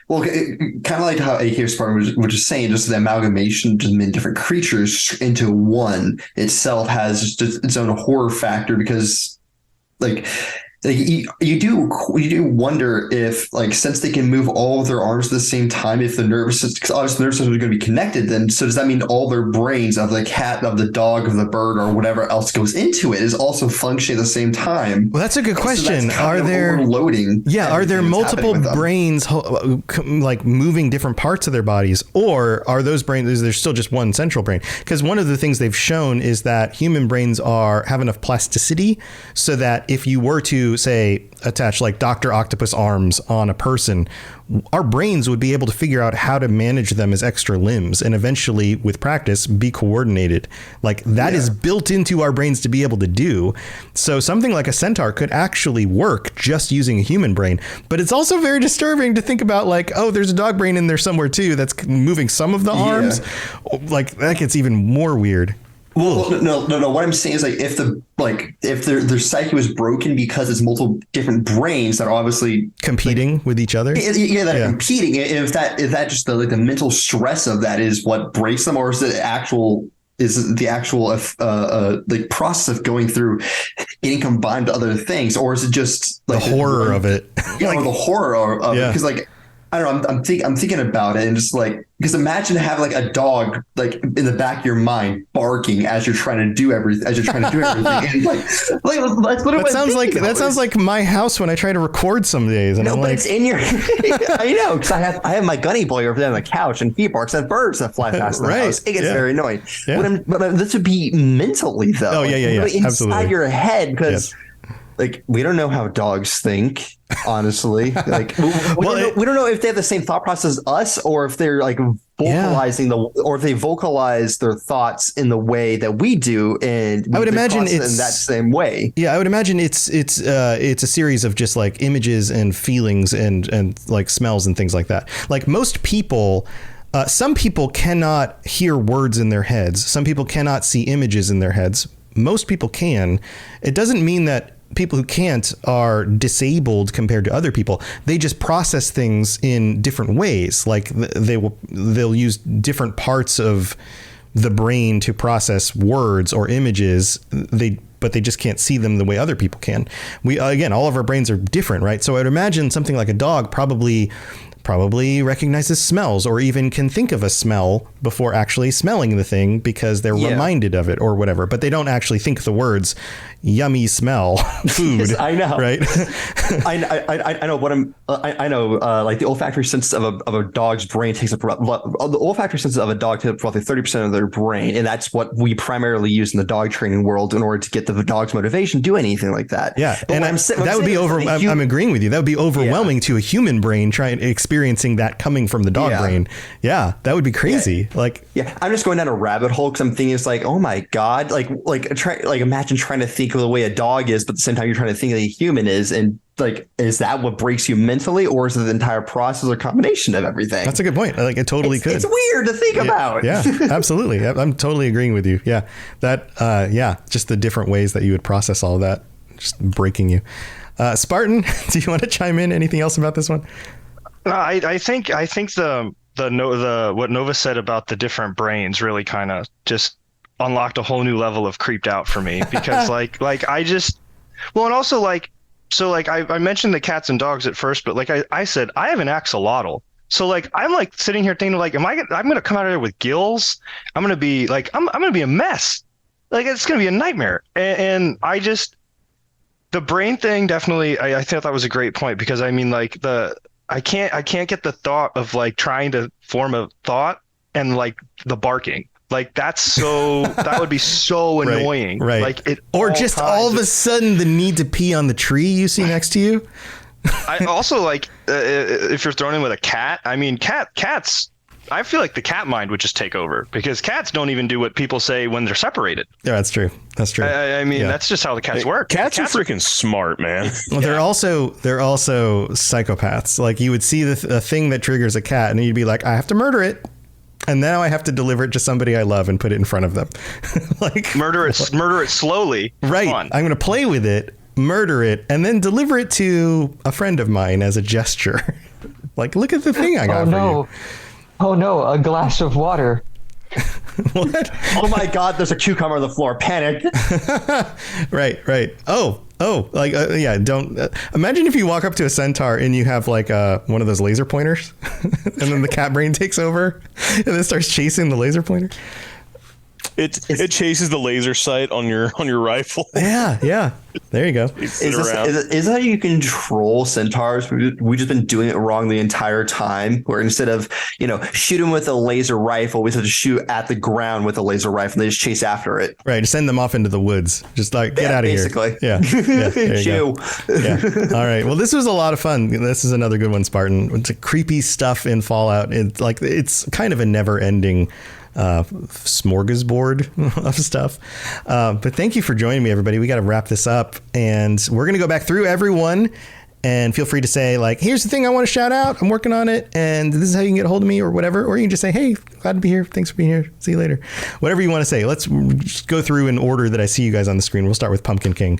well, kind of like how AK Spartan was just saying, just the amalgamation of just many different creatures into one itself has just its own horror factor because, like you do wonder if, like, since they can move all of their arms at the same time, if the nervous system, because obviously the nervous system is going to be connected, then so does that mean all their brains of the cat, of the dog, of the bird, or whatever else goes into it is also functioning at the same time? Well, that's a good question. So are there overloading? Yeah, are there multiple brains like moving different parts of their bodies, or are those brains? Is there still just one central brain? Because one of the things they've shown is that human brains have enough plasticity so that if you were to say attach like Dr. Octopus arms on a person, our brains would be able to figure out how to manage them as extra limbs and eventually with practice be coordinated. Like that is built into our brains to be able to do. So something like a centaur could actually work just using a human brain, but it's also very disturbing to think about like, oh, there's a dog brain in there somewhere too that's moving some of the arms. Like that gets even more weird. Well, no. What I'm saying is like if their psyche was broken because it's multiple different brains that are obviously competing with each other. Yeah, that are competing. And if that just the mental stress of that is what breaks them, or is the actual like process of going through getting combined to other things, or is it just like the horror of it? Yeah, or the horror of it, because like. I don't know. I'm thinking about it, and just like, because imagine having like a dog like in the back of your mind barking as you're trying to do everything. And like that's literally that sounds like my house when I try to record some days. And no, but it's in your. I know, because I have my gunny boy over there on the couch, and he barks at birds that fly past the house. It gets very annoying. Yeah. But this would be mentally though. Oh yeah. Inside Absolutely. your head, because. Like, we don't know how dogs think, honestly. Like, we don't know if they have the same thought process as us, or if they're like vocalizing or if they vocalize their thoughts in the way that we do. And I would imagine it's in that same way. Yeah, I would imagine it's a series of just like images and feelings and like smells and things like that. Like most people. Some people cannot hear words in their heads. Some people cannot see images in their heads. Most people can. It doesn't mean that people who can't are disabled compared to other people. They just process things in different ways. Like they'll use different parts of the brain to process words or images. But they just can't see them the way other people can. Again, all of our brains are different, right? So I'd imagine something like a dog probably probably recognizes smells or even can think of a smell before actually smelling the thing because they're reminded of it or whatever, but they don't actually think the words yummy smell food. Yes, I know. Right. I know what I know, like the olfactory sense of a dog's brain takes up the olfactory sense of a dog takes up roughly 30% of their brain. And that's what we primarily use in the dog training world in order to get the dog's motivation to do anything like that. Yeah. But and that would be I'm agreeing with you. That would be overwhelming to a human brain experiencing that coming from the dog brain. Yeah. That would be crazy. I'm just going down a rabbit hole because I'm thinking it's like, oh my God, like imagine trying to think of the way a dog is, but at the same time you're trying to think of the human is, and like, is that what breaks you mentally, or is it the entire process or combination of everything? That's a good point. Like, it totally could. It's weird to think about. Yeah, absolutely. I'm totally agreeing with you. Yeah, just the different ways that you would process all of that, just breaking you. Spartan, do you want to chime in? Anything else about this one? I think the what Nova said about the different brains really kind of just unlocked a whole new level of creeped out for me, because and also I mentioned the cats and dogs at first, but like I said, I have an axolotl. So like, I'm like sitting here thinking like, I'm going to come out of there with gills. I'm going to be like, I'm going to be a mess. Like, it's going to be a nightmare. And the brain thing, definitely, I thought that was a great point, because I mean, like I can't get the thought of like trying to form a thought and like the barking. Like, that would be so annoying. Right. Like all of a sudden the need to pee on the tree you see next to you. I also like if you're thrown in with a cat. I mean, cats. I feel like the cat mind would just take over, because cats don't even do what people say when they're separated. Yeah, that's true. That's true. I mean, that's just how the cats work. Cats are freaking smart, man. Well, they're also psychopaths. Like, you would see the thing that triggers a cat, and you'd be like, I have to murder it. And now I have to deliver it to somebody I love and put it in front of them. Like, murder it slowly. Right. I'm going to play with it, murder it, and then deliver it to a friend of mine as a gesture. Like, look at the thing I got for you. Oh no, a glass of water. What? Oh my God, there's a cucumber on the floor. Panic. Right. Don't imagine if you walk up to a centaur and you have like one of those laser pointers and then the cat brain takes over and then starts chasing the laser pointer. It chases the laser sight on your rifle. Yeah. There you go. Is that how you control centaurs? We've just been doing it wrong the entire time, where instead of, shoot them with a laser rifle, we have to shoot at the ground with a laser rifle and they just chase after it. Right. Send them off into the woods. Just like, get out of basically. here. Yeah. There you go. Yeah. All right. Well, this was a lot of fun. This is another good one, Spartan. It's creepy stuff in Fallout. It's kind of a never ending smorgasbord of stuff, but thank you for joining me, everybody. We got to wrap this up, and we're gonna go back through everyone, and feel free to say, like, here's the thing I want to shout out, I'm working on it, and this is how you can get a hold of me, or whatever. Or you can just say, hey, glad to be here, thanks for being here, see you later, whatever you want to say. Let's just go through in order that I see you guys on the screen. We'll start with Pumpkin King.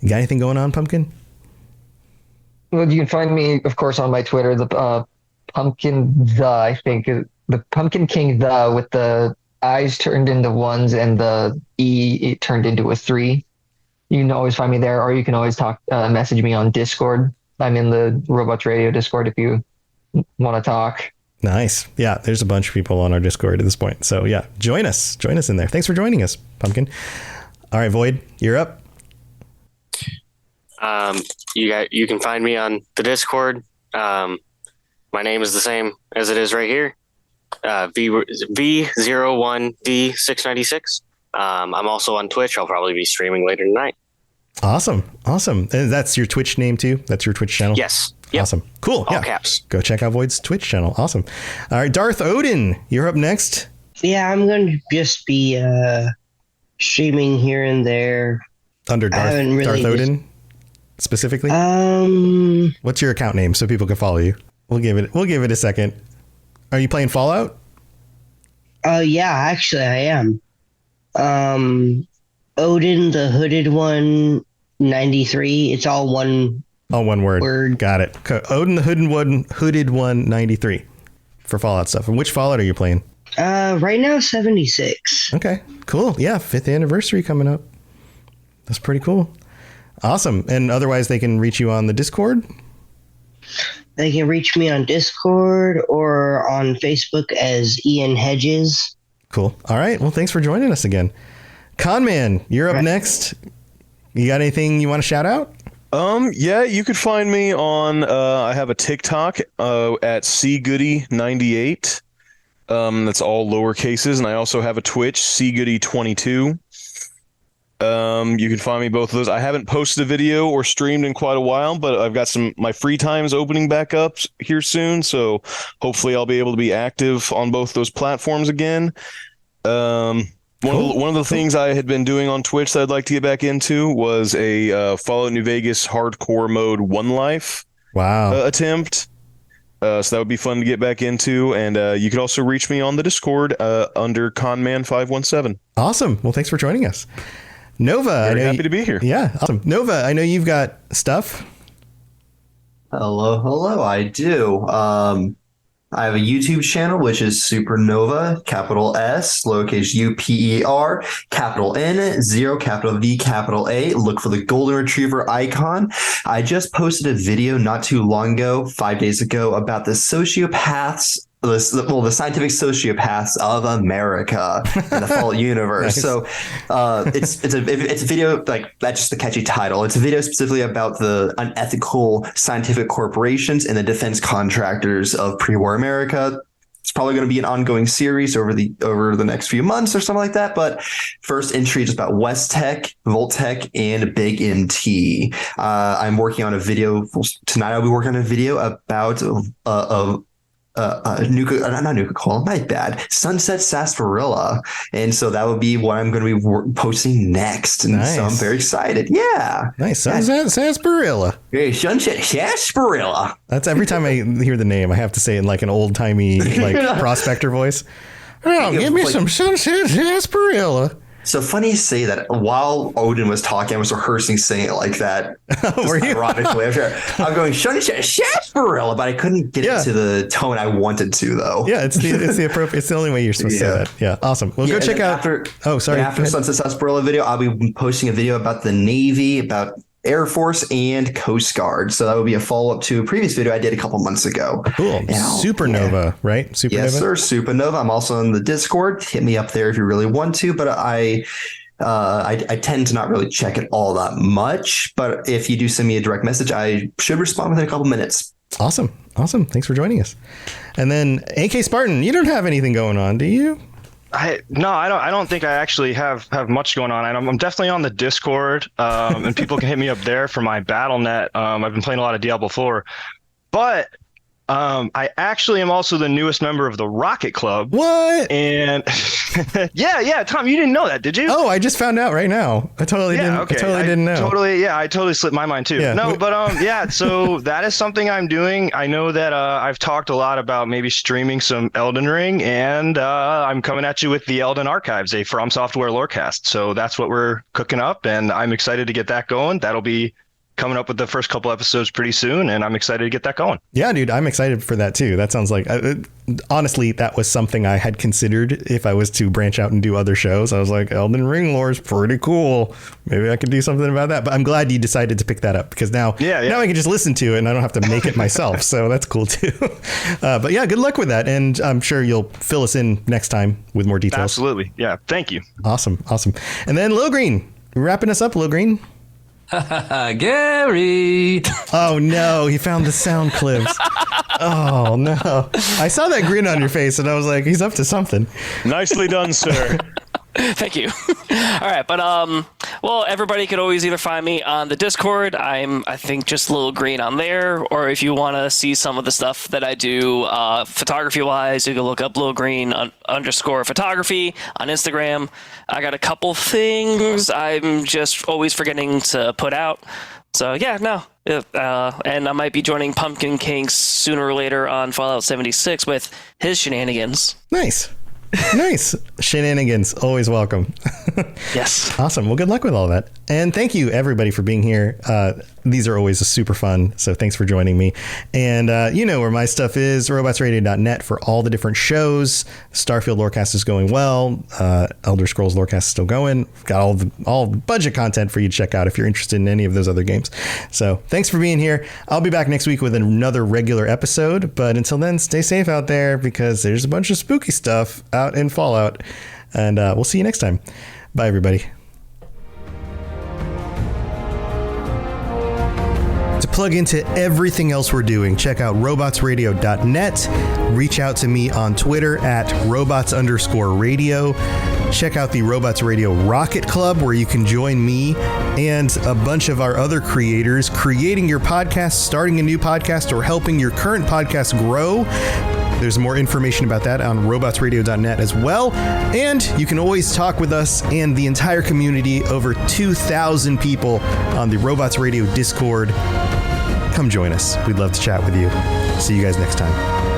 You got anything going on, Pumpkin? Well, you can find me, of course, on my Twitter, the I think the Pumpkin King, with the I's turned into ones and the E it turned into a 3. You can always find me there, or you can always message me on Discord. I'm in the Robots Radio Discord if you want to talk. Nice. Yeah, there's a bunch of people on our Discord at this point. So yeah, join us in there. Thanks for joining us, Pumpkin. All right, Void, you're up. You can find me on the Discord. My name is the same as it is right here. V01D696. I'm also on Twitch. I'll probably be streaming later tonight. Awesome. And that's your Twitch name too? That's your Twitch channel? Yes. Yep. Awesome. Cool. All caps. Go check out Void's Twitch channel. Awesome. All right, Darth Odin, you're up next. Yeah, I'm going to just be streaming here and there. Under Darth Odin specifically? What's your account name so people can follow you? We'll give it a second. Are you playing Fallout? Yeah, actually I am. Odin the Hooded One 93. It's all one word. Got it. Odin the Hooded One 93 for Fallout stuff. And which Fallout are you playing? Right now 76. Okay, cool. Yeah, 5th anniversary coming up. That's pretty cool. Awesome. And otherwise they can reach you on the Discord? They can reach me on Discord or on Facebook as Ian Hedges. Cool. All right. Well, thanks for joining us again. Conman, you're up next. You got anything you want to shout out? Yeah, you could find me on, I have a TikTok, at cgoody98. That's all lower cases. And I also have a Twitch, cgoody22. You can find me both of those. I haven't posted a video or streamed in quite a while, but I've got my free times opening back up here soon. So hopefully I'll be able to be active on both those platforms again. One of the things I had been doing on Twitch that I'd like to get back into was a Fallout New Vegas hardcore mode One Life attempt. So that would be fun to get back into. And you could also reach me on the Discord under Conman517. Awesome. Well, thanks for joining us. Nova. Very happy to be here. Yeah, awesome. Nova, I know you've got stuff. Hello, I do. I have a YouTube channel, which is Supernova, capital S, lowercase UPER, capital N, 0, capital V, capital A. Look for the golden retriever icon. I just posted a video not too long ago, 5 days ago, about the sociopaths, the scientific sociopaths of America in the Fallout universe. Nice. So it's a video, like, that's just the catchy title. It's a video specifically about the unethical scientific corporations and the defense contractors of pre-war America. It's probably going to be an ongoing series over the next few months or something like that. But first entry is about West Tech, Volt Tech, and Big MT. I'm working on a video tonight. I'll be working on a video about Sunset Sarsaparilla, and so that would be what I'm going to be posting next, and so I'm very excited. Yeah, nice. Sunset Sarsaparilla. Hey, Sunset Sarsaparilla. That's every time I hear the name, I have to say it in like an old timey like prospector voice. Oh, give me some Sunset Sarsaparilla. So funny you say that. While Odin was talking, I was rehearsing saying it like that. Ironically, I'm going Sunset Sarsaparilla, but I couldn't get it to the tone I wanted to, though. Yeah, it's the appropriate. It's the only way you're supposed to say that. Yeah, awesome. Well, go check out. After Sunset Sarsaparilla video, I'll be posting a video about the Navy, about Air Force, and Coast Guard. So that would be a follow-up to a previous video I did a couple months ago. Cool. Supernova, right? Supernova? Yes, sir. Supernova. I'm also on the Discord. Hit me up there if you really want to, but I tend to not really check it all that much. But if you do send me a direct message, I should respond within a couple minutes. Awesome. Thanks for joining us. And then AK Spartan, you don't have anything going on, do you? I don't think I actually have much going on. I'm definitely on the Discord, and people can hit me up there for my BattleNet. I've been playing a lot of Diablo 4, but I actually am also the newest member of the Rocket Club. What? And yeah, Tom, you didn't know that, did you? Oh, I just found out right now. I totally didn't. Okay. I totally didn't know. I totally slipped my mind too. Yeah. No, but so that is something I'm doing. I know that I've talked a lot about maybe streaming some Elden Ring, and I'm coming at you with the Elden Archives, a From Software Lorecast. So that's what we're cooking up, and I'm excited to get that going. That'll be coming up with the first couple episodes pretty soon, and I'm excited to get that going. Yeah, dude, I'm excited for that too. That sounds like, honestly, that was something I had considered if I was to branch out and do other shows. I was like, Elden Ring lore is pretty cool. Maybe I could do something about that. But I'm glad you decided to pick that up, because now I can just listen to it and I don't have to make it myself. So that's cool too. But yeah, good luck with that. And I'm sure you'll fill us in next time with more details. Absolutely. Yeah. Thank you. Awesome. And then Lil Green, wrapping us up, Lil Green. Gary. Oh no, he found the sound clips. Oh no. I saw that grin on your face and I was like, he's up to something. Nicely done, sir. Thank you. All right, but well, everybody could always either find me on the Discord. I think just Lil Green on there, or if you want to see some of the stuff that I do photography wise, you can look up Lil Green _photography on Instagram. I got a couple things I'm just always forgetting to put out. So and I might be joining Pumpkin King sooner or later on Fallout 76 with his shenanigans. Nice. Shenanigans, always welcome. Yes. Awesome. Well, good luck with all that. And thank you, everybody, for being here. these are always super fun. So thanks for joining me. And you know where my stuff is, robotsradio.net for all the different shows. Starfield Lorecast is going well. Elder Scrolls Lorecast is still going. Got all the budget content for you to check out if you're interested in any of those other games. So thanks for being here. I'll be back next week with another regular episode. But until then, stay safe out there because there's a bunch of spooky stuff out in Fallout. And we'll see you next time. Bye, everybody. To plug into everything else we're doing, check out robotsradio.net. Reach out to me on Twitter at robots_radio. Check out the Robots Radio Rocket Club, where you can join me and a bunch of our other creators creating your podcast, starting a new podcast, or helping your current podcast grow. There's more information about that on robotsradio.net as well. And you can always talk with us and the entire community, over 2,000 people on the Robots Radio Discord. Come join us. We'd love to chat with you. See you guys next time.